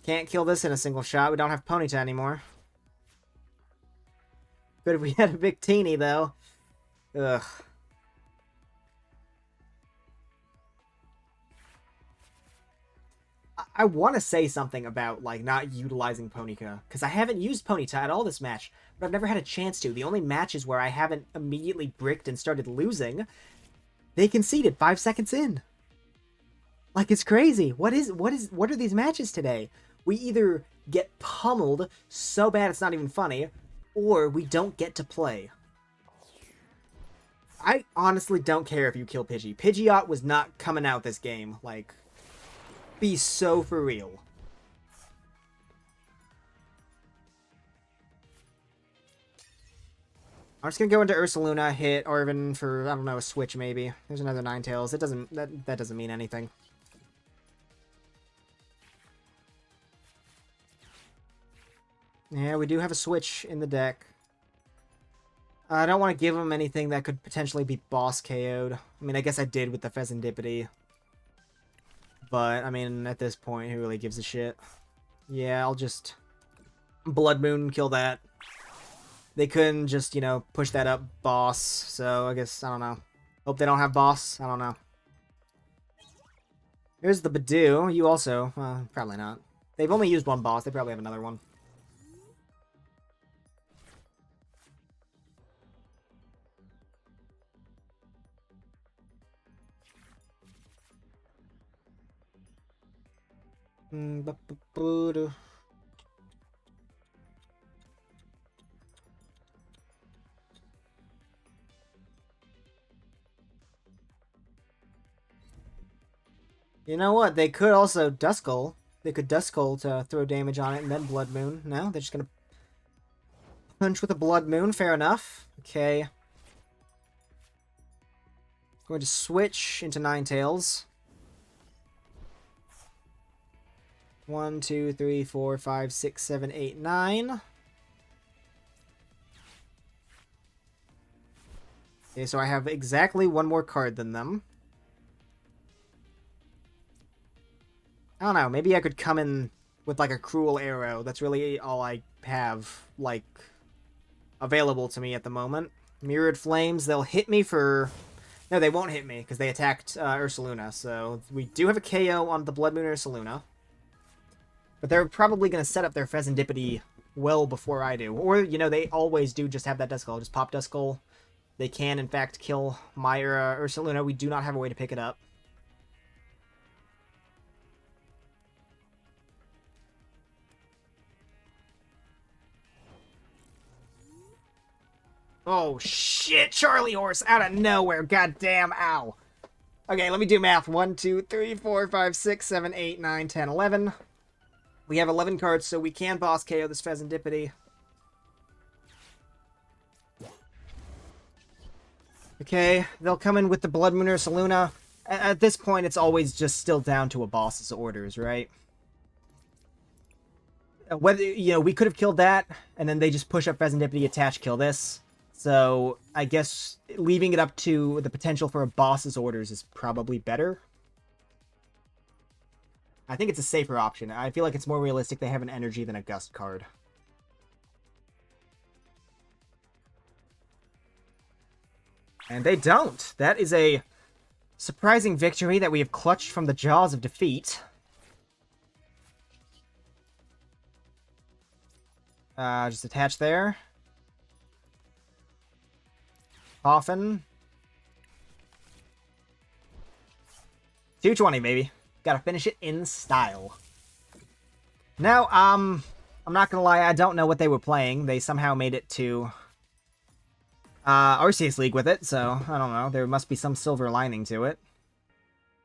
Can't kill this in a single shot. We don't have Ponyta anymore. Good if we had a Victini, though. Ugh. I want to say something about, like, not utilizing Ponyta, because I haven't used Ponyta at all this match, but I've never had a chance to. The only matches where I haven't immediately bricked and started losing, they conceded 5 seconds in. Like, it's crazy. What are these matches today? We either get pummeled so bad it's not even funny, or we don't get to play. I honestly don't care if you kill Pidgey. Pidgeot was not coming out this game, like... Be so for real. I'm just gonna go into Ursaluna, hit Arven for, I don't know, a switch maybe. There's another Ninetales. It doesn't that doesn't mean anything. Yeah, we do have a switch in the deck. I don't want to give him anything that could potentially be boss KO'd. I mean, I guess I did with the Fezandipiti. But, I mean, at this point, who really gives a shit? Yeah, I'll just... Blood Moon, kill that. They couldn't just, you know, push that up boss, so I guess, I don't know. Hope they don't have boss, I don't know. Here's the Budew, you also, probably not. They've only used 1 boss, they probably have another one. You know what? They could also Duskull. They could Duskull to throw damage on it and then Blood Moon. No, they're just gonna punch with a Blood Moon. Fair enough. Okay. Going to switch into Ninetales. 1, 2, 3, 4, 5, 6, 7, 8, 9. Okay, so I have exactly 1 more card than them. I don't know, maybe I could come in with, like, a Cruel Arrow. That's really all I have, like, available to me at the moment. Mirrored Flames, they'll hit me for... No, they won't hit me, because they attacked Ursaluna. So we do have a KO on the Bloodmoon Ursaluna. But they're probably going to set up their Fezandipiti well before I do. Or, you know, they always do just have that Duskull. Just pop Duskull. They can, in fact, kill my Ursaluna. We do not have a way to pick it up. Oh, shit! Charlie Horse out of nowhere! Goddamn, ow! Okay, let me do math. 1, 2, 3, 4, 5, 6, 7, 8, 9, 10, 11. We have 11 cards, so we can boss KO this Fezandipiti. Okay, they'll come in with the Bloodmoon Ursaluna. At this point, it's always just still down to a boss's orders, right? Whether, you know, we could have killed that, and then they just push up Fezandipiti, attach, kill this. So, I guess leaving it up to the potential for a boss's orders is probably better. I think it's a safer option. I feel like it's more realistic they have an energy than a gust card. And they don't. That is a surprising victory that we have clutched from the jaws of defeat. Just attach there. Poffin. 220, baby. Gotta finish it in style. Now, I'm not gonna lie, I don't know what they were playing. They somehow made it to Arceus League with it, so I don't know. There must be some silver lining to it.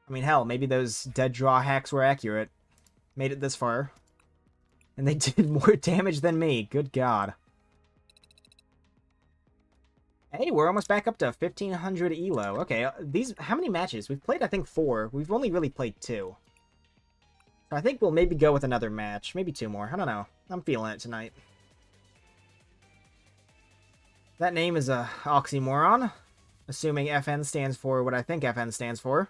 I mean, hell, maybe those dead draw hacks were accurate. Made it this far. And they did more damage than me. Good God. Hey, we're almost back up to 1,500 ELO. Okay, how many matches? We've played, I think, 4. We've only really played 2. So I think we'll maybe go with another match. Maybe 2 more. I don't know. I'm feeling it tonight. That name is a oxymoron. Assuming FN stands for what I think FN stands for.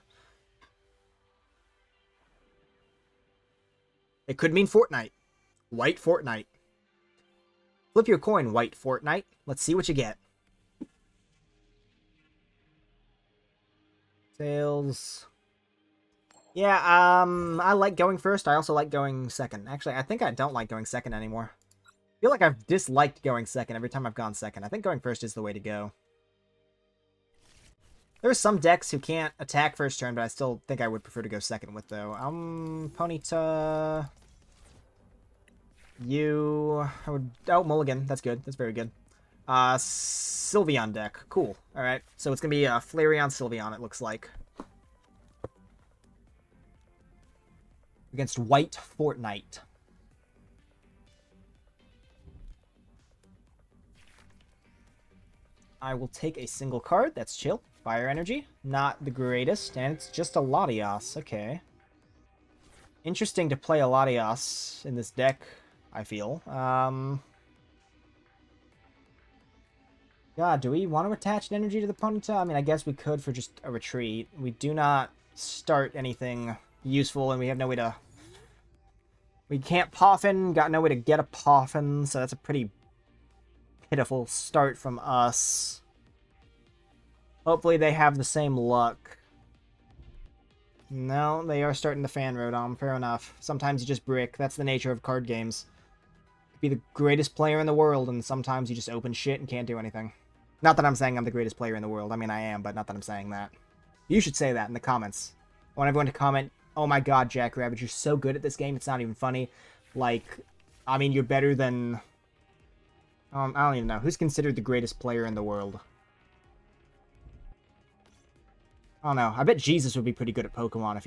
It could mean Fortnite. White Fortnite. Flip your coin, White Fortnite. Let's see what you get. Sales. Yeah, I like going first. I also like going second. Actually, I think I don't like going second anymore. I feel like I've disliked going second every time I've gone second. I think going first is the way to go. There are some decks who can't attack first turn, but I still think I would prefer to go second with, though. Ponyta... I would... Oh, Mulligan. That's good. That's very good. Sylveon deck. Cool. Alright. So it's gonna be Flareon Sylveon, it looks like. Against White Fortnite. I will take a single card. That's chill. Fire Energy. Not the greatest. And it's just a Latios. Okay. Interesting to play a Latios in this deck, I feel. God, do we want to attach an energy to the Ponyta? I mean, I guess we could for just a retreat. We do not start anything useful, and we have no way to... We can't Poffin, got no way to get a Poffin, so that's a pretty pitiful start from us. Hopefully they have the same luck. No, they are starting the fan Rotom. Fair enough. Sometimes you just brick. That's the nature of card games. Be the greatest player in the world, and sometimes you just open shit and can't do anything. Not that I'm saying I'm the greatest player in the world. I mean, I am, but not that I'm saying that. You should say that in the comments. I want everyone to comment, oh my god, Jackrabbit, you're so good at this game, it's not even funny. Like, I mean, you're better than... I don't even know. Who's considered the greatest player in the world? I don't know. I bet Jesus would be pretty good at Pokemon if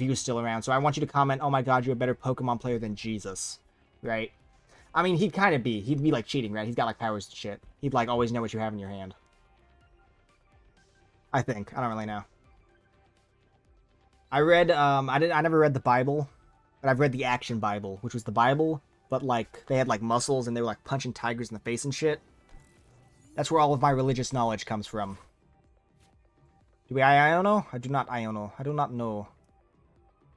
he was still around. So I want you to comment, oh my god, you're a better Pokemon player than Jesus. Right? I mean, he'd kind of be. He'd be like cheating, right? He's got like powers and shit. He'd like always know what you have in your hand. I think. I don't really know. I read, I never read the Bible, but I've read the Action Bible, which was the Bible, but like, they had like muscles and they were like punching tigers in the face and shit. That's where all of my religious knowledge comes from. Do we Iono? I do not Iono. I do not know.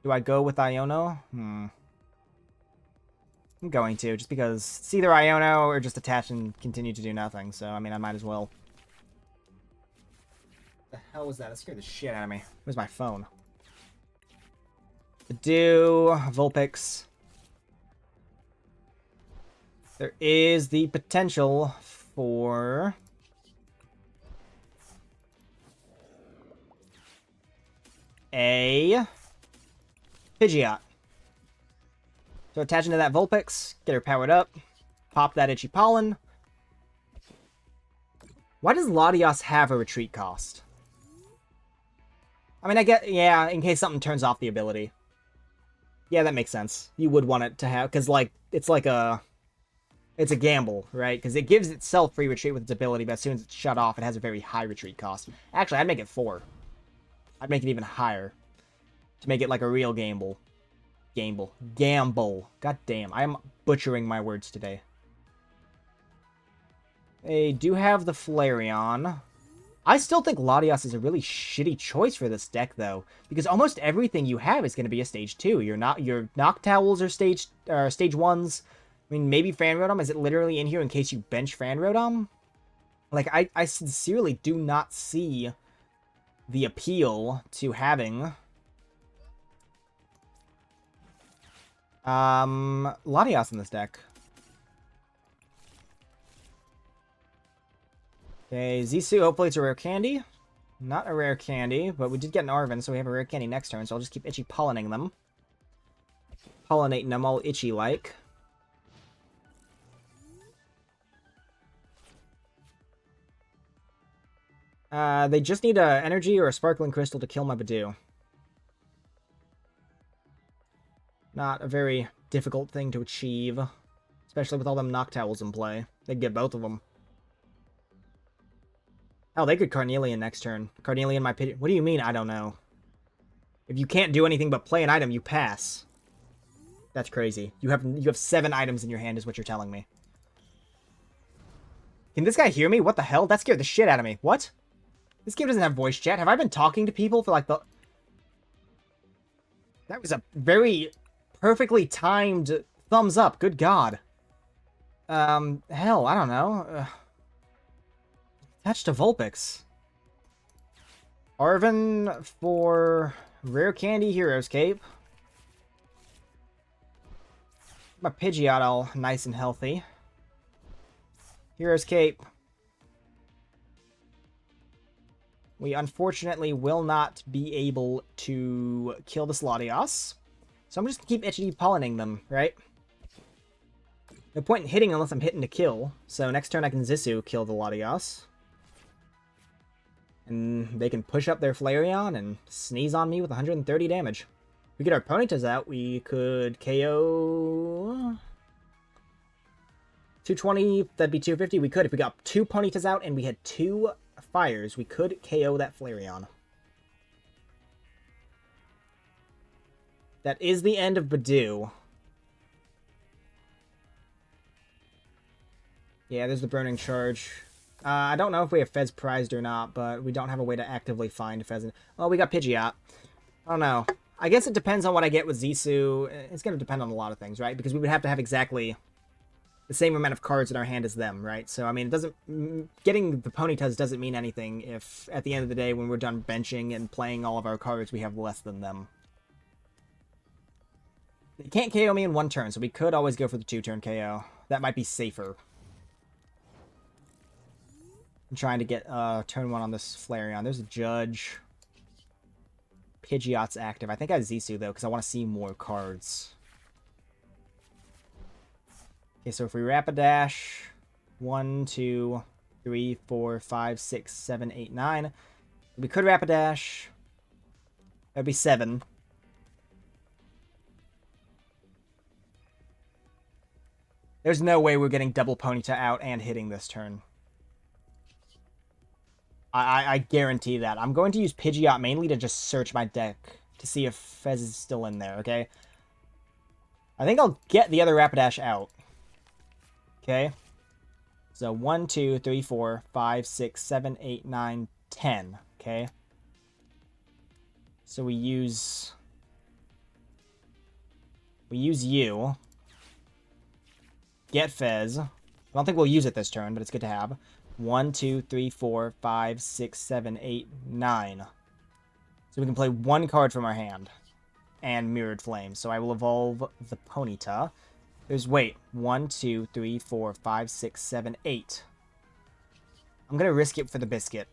Do I go with Iono? I'm going to, just because it's either Iono or just attach and continue to do nothing, so, I mean, I might as well. What the hell was that? That scared the shit out of me. Where's my phone? Budew, Vulpix. There is the potential for... a Pidgeot. So attaching to that Vulpix, get her powered up, pop that Itchy Pollen. Why does Latios have a retreat cost? I mean, I get, yeah, in case something turns off the ability. Yeah, that makes sense. You would want it to have, because, like, it's a gamble, right? Because it gives itself free retreat with its ability, but as soon as it's shut off, it has a very high retreat cost. Actually, I'd make it 4. I'd make it even higher. To make it like a real gamble. Gamble. God damn, I am butchering my words today. They do have the Flareon. I still think Latias is a really shitty choice for this deck, though, because almost everything you have is going to be a stage 2. Your Noctowls are stage 1s. I mean, maybe Fanrodom. Is it literally in here in case you bench Fanrodom? Like, I sincerely do not see the appeal to having Latias in this deck. Okay, Zisu, hopefully it's a rare candy. Not a rare candy, but we did get an Arven, so we have a rare candy next turn, so I'll just keep itchy pollinating them. Pollinating them all itchy-like. They just need a energy or a sparkling crystal to kill my Budew. Not a very difficult thing to achieve, especially with all them Noctowls in play. They'd get both of them. Oh, they could Carnelian next turn. Carnelian my Pidgey. What do you mean, I don't know? If you can't do anything but play an item, you pass. That's crazy. You have 7 items in your hand is what you're telling me. Can this guy hear me? What the hell? That scared the shit out of me. What? This game doesn't have voice chat. Have I been talking to people for like the... That was a very perfectly timed thumbs up. Good God. Hell, I don't know. Attached to Vulpix. Arven for Rare Candy Hero's Cape. My Pidgeot all nice and healthy. Hero's Cape. We unfortunately will not be able to kill this Latias. So I'm just going to keep itchy pollinating them, right? No point in hitting unless I'm hitting to kill. So next turn I can Zisu kill the Latias. And they can push up their Flareon and sneeze on me with 130 damage. If we get our Ponytas out, we could KO... 220, that'd be 250. We could, if we got 2 Ponytas out and we had 2 fires, we could KO that Flareon. That is the end of Budew. Yeah, there's the Burning Charge. I don't know if we have Fez prized or not, but we don't have a way to actively find Fez. Oh, we got Pidgeot. I don't know. I guess it depends on what I get with Zisu. It's going to depend on a lot of things, right? Because we would have to have exactly the same amount of cards in our hand as them, right? So, I mean, it doesn't... Getting the Ponytas doesn't mean anything if, at the end of the day, when we're done benching and playing all of our cards, we have less than them. They can't KO me in 1 turn, so we could always go for the 2-turn KO. That might be safer. I'm trying to get turn 1 on this Flareon. There's a Judge. Pidgeot's active. I think I have Zisu, though, because I want to see more cards. Okay, so if we Rapidash... 1, 2, 3, 4, 5, 6, 7, 8, 9. We could Rapidash. That'd be 7. There's no way we're getting double Ponyta out and hitting this turn. I guarantee that. I'm going to use Pidgeot mainly to just search my deck to see if Fez is still in there, okay? I think I'll get the other Rapidash out. Okay? So 1, 2, 3, 4, 5, 6, 7, 8, 9, 10. Okay? So we use you. Get Fez. I don't think we'll use it this turn, but it's good to have. 1, 2, 3, 4, 5, 6, 7, 8, 9. So we can play 1 card from our hand. And Mirrored Flame. So I will evolve the Ponyta. There's, wait, 1, 2, 3, 4, 5, 6, 7, 8. I'm going to risk it for the biscuit.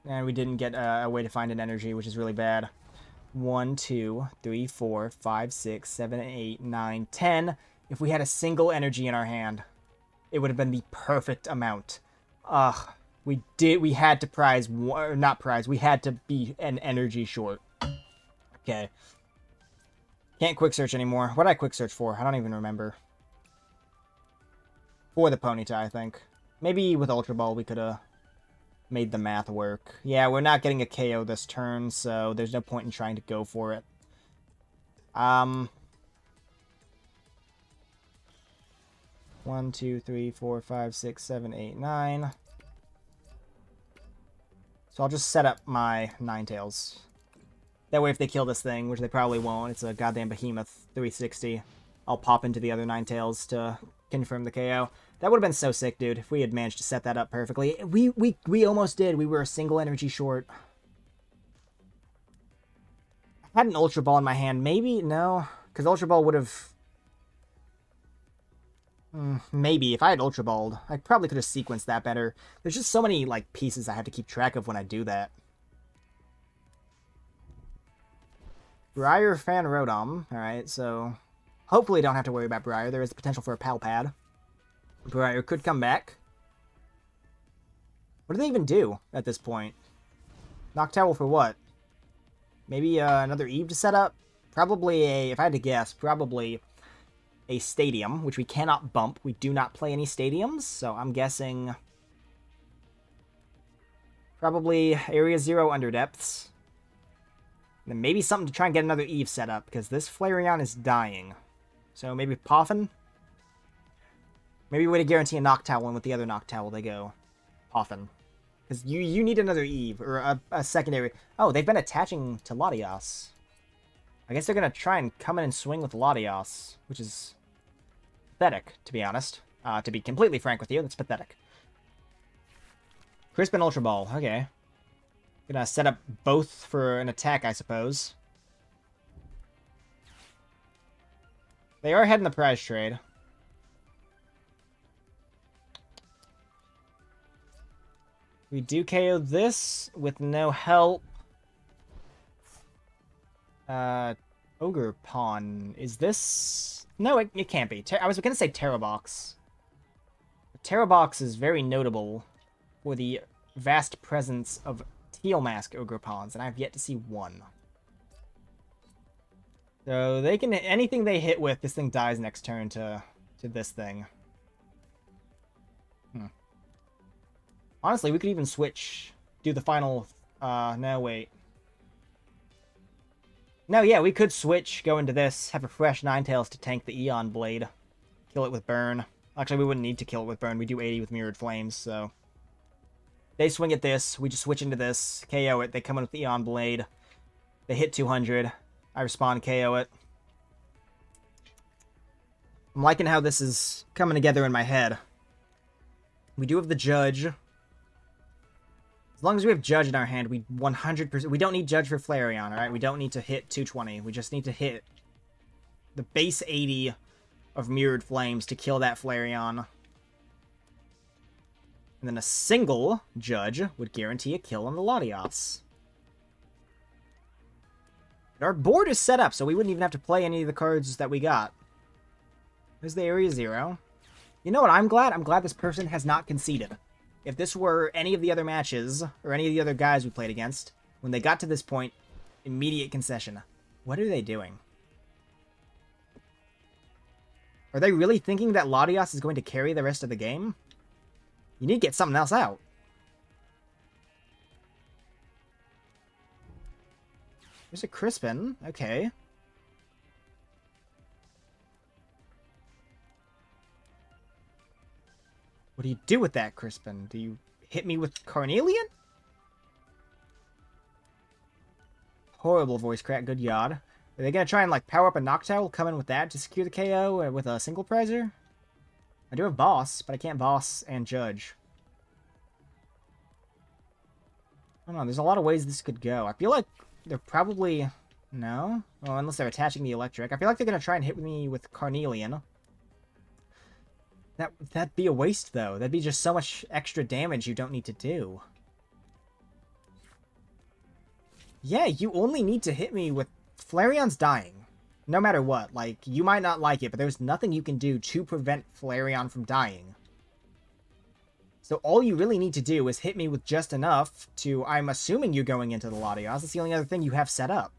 And we didn't get a way to find an energy, which is really bad. 1, 2, 3, 4, 5, 6, 7, 8, 9, 10. If we had a single energy in our hand, it would have been the perfect amount. Ugh. We had to prize, or not prize, we had to be an energy short. Okay. Can't quick search anymore. What did I quick search for? I don't even remember. For the Ponyta, I think. Maybe with Ultra Ball we could have made the math work. Yeah, we're not getting a KO this turn, so there's no point in trying to go for it. 1, 2, 3, 4, 5, 6, 7, 8, 9. So I'll just set up my Ninetales. That way if they kill this thing, which they probably won't, it's a goddamn behemoth 360, I'll pop into the other Ninetales to confirm the KO. That would have been so sick, dude, if we had managed to set that up perfectly. We almost did. We were a single energy short. I had an Ultra Ball in my hand. Maybe? No. Because Ultra Ball would have... maybe. If I had Ultra Balled, I probably could have sequenced that better. There's just so many, like, pieces I have to keep track of when I do that. Briar Fan Rotom. Alright, so... hopefully don't have to worry about Briar. There is the potential for a Pal Pad. Briar could come back. What do they even do at this point? Noctowl for what? Maybe another Eve to set up? Probably a, if I had to guess, probably a Stadium, which we cannot bump. We do not play any Stadiums, so I'm guessing probably Area 0 Underdepths. And then maybe something to try and get another Eve set up, because this Flareon is dying. So maybe Poffin? Maybe a way to guarantee a Noctowl, and with the other Noctowl they go Poffin. Because you need another Eve, or a secondary... oh, they've been attaching to Latios. I guess they're going to try and come in and swing with Latios, which is pathetic, to be honest. To be completely frank with you, that's pathetic. Crisp and Ultra Ball, okay. Gonna set up both for an attack, I suppose. They are heading the prize trade. We do KO this with no help. Ogre Pawn. Is this... no, it can't be. I was going to say Terrabox. Terrabox is very notable for the vast presence of Teal Mask Ogre Pawns, and I've yet to see one. So they can... anything they hit with, this thing dies next turn to this thing. Honestly, we could even switch, do the final, no, wait. No, yeah, we could switch, go into this, have a fresh Ninetales to tank the Eon Blade. Kill it with Burn. Actually, we wouldn't need to kill it with Burn, we do 80 with Mirrored Flames, so... they swing at this, we just switch into this, KO it, they come in with the Eon Blade. They hit 200, I respond, KO it. I'm liking how this is coming together in my head. We do have the Judge. As long as we have Judge in our hand, we 100%... we don't need Judge for Flareon, alright? We don't need to hit 220. We just need to hit the base 80 of Mirrored Flames to kill that Flareon. And then a single Judge would guarantee a kill on the Latios. But our board is set up, so we wouldn't even have to play any of the cards that we got. There's the Area 0. You know what I'm glad? I'm glad this person has not conceded. If this were any of the other matches, or any of the other guys we played against, when they got to this point, immediate concession. What are they doing? Are they really thinking that Latios is going to carry the rest of the game? You need to get something else out. There's a Crispin. Okay. What do you do with that, Crispin? Do you hit me with Carnelian? Horrible voice crack, good yard. Are they going to try and, like, power up a Noctowl, come in with that to secure the KO with a single prizer? I do have Boss, but I can't Boss and Judge. I don't know, there's a lot of ways this could go. I feel like they're probably... no? Well, unless they're attaching the Electric. I feel like they're going to try and hit me with Carnelian. That'd be a waste, though. That'd be just so much extra damage you don't need to do. Yeah, you only need to hit me with... Flareon's dying. No matter what. Like, you might not like it, but there's nothing you can do to prevent Flareon from dying. So all you really need to do is hit me with just enough to, I'm assuming you're going into the Latios. That's the only other thing you have set up.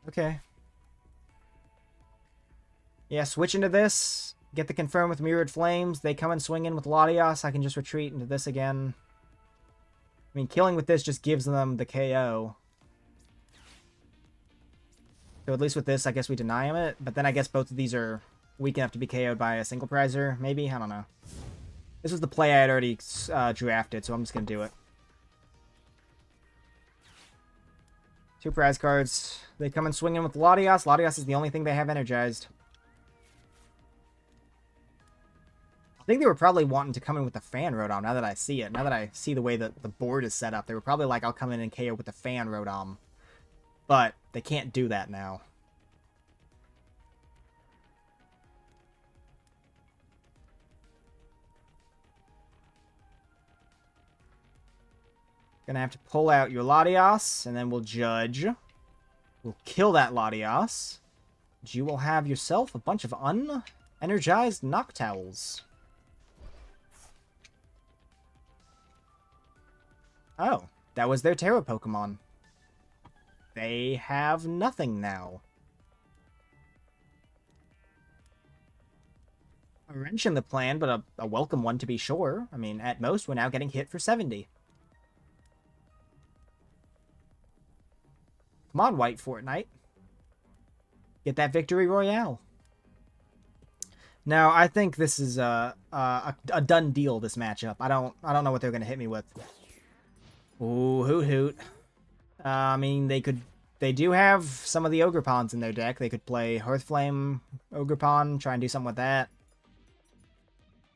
Okay. Yeah, switch into this. Get the confirm with Mirrored Flames. They come and swing in with Latios. I can just retreat into this again. I mean, killing with this just gives them the KO. So at least with this, I guess we deny him it. But then I guess both of these are weak enough to be KO'd by a single prizer, maybe? I don't know. This was the play I had already drafted, so I'm just going to do it. 2 prize cards. They come and swing in with Latios. Latios is the only thing they have energized. I think they were probably wanting to come in with the Fan Rotom, now that I see it. Now that I see the way that the board is set up, they were probably like, I'll come in and KO with the Fan Rotom. But they can't do that now. Gonna have to pull out your Latios, and then we'll judge. We'll kill that Latios. You will have yourself a bunch of unenergized Noctowls. Oh, that was their Terra Pokemon. They have nothing now. A wrench in the plan, but a welcome one to be sure. I mean, at most, we're now getting hit for 70. Come on, White Fortnite. Get that Victory Royale. Now, I think this is a done deal, this matchup. I don't know what they're going to hit me with. Ooh, Hoot Hoot. I mean, they do have some of the Ogrepons in their deck. They could play Hearthflame Ogrepon, try and do something with that.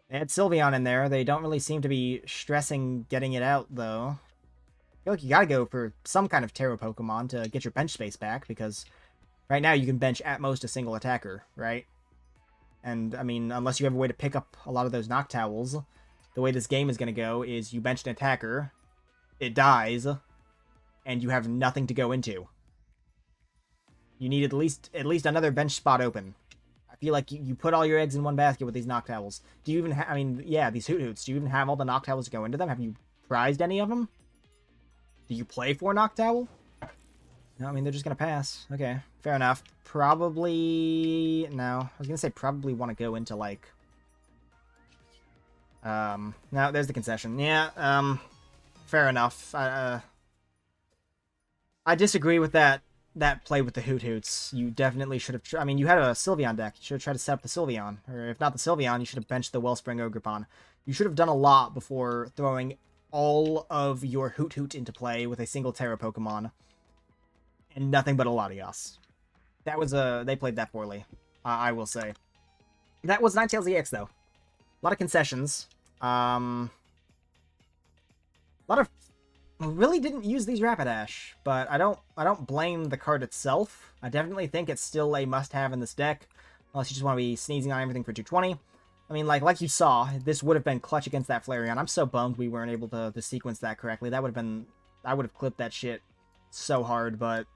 They had Sylveon in there. They don't really seem to be stressing getting it out, though. I feel like you gotta go for some kind of Terra Pokemon to get your bench space back, because right now you can bench at most a single attacker, right? And, I mean, unless you have a way to pick up a lot of those Noctowls, the way this game is gonna go is you bench an attacker, it dies, and you have nothing to go into. You need at least another bench spot open. I feel like you put all your eggs in one basket with these Noctowls. Do you even have, I mean, yeah, these Hoot Hoots, do you even have all the Noctowls to go into them? Have you prized any of them? Do you play for Noctowl? No, I mean, they're just going to pass. Okay, fair enough. Probably, no. I was going to say probably want to go into, like, no, there's the concession. Yeah, fair enough. I disagree with that play with the Hoot Hoots. You definitely should have... I mean, you had a Sylveon deck. You should have tried to set up the Sylveon. Or if not the Sylveon, you should have benched the Wellspring Ogrepon. You should have done a lot before throwing all of your Hoot Hoot into play with a single Terra Pokemon. And nothing but a Latios. That was they played that poorly, I will say. That was Ninetales EX, though. A lot of concessions. A lot of... really didn't use these Rapidash, but I don't blame the card itself. I definitely think it's still a must-have in this deck, unless you just want to be sneezing on everything for 220. I mean, like you saw, this would have been clutch against that Flareon. I'm so bummed we weren't able to sequence that correctly. That would have been... I would have clipped that shit so hard, but...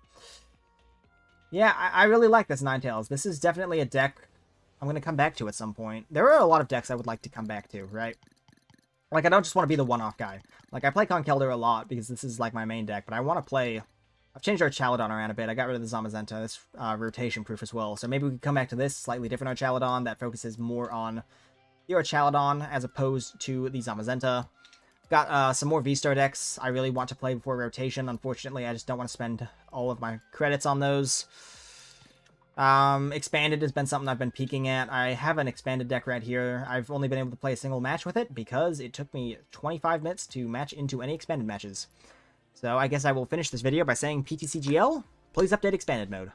yeah, I really like this Ninetales. This is definitely a deck I'm going to come back to at some point. There are a lot of decks I would like to come back to, right? Like, I don't just want to be the one-off guy. Like, I play Conkeldurr a lot because this is, like, my main deck, but I want to play... I've changed our Chaladon around a bit. I got rid of the Zamazenta. It's rotation-proof as well. So maybe we can come back to this, slightly different Chaladon that focuses more on the Chaladon as opposed to the Zamazenta. Got some more V-Star decks I really want to play before rotation. Unfortunately, I just don't want to spend all of my credits on those. Expanded has been something I've been peeking at. I have an expanded deck right here. I've only been able to play a single match with it because it took me 25 minutes to match into any expanded matches. So I guess I will finish this video by saying PTCGL, please update expanded mode.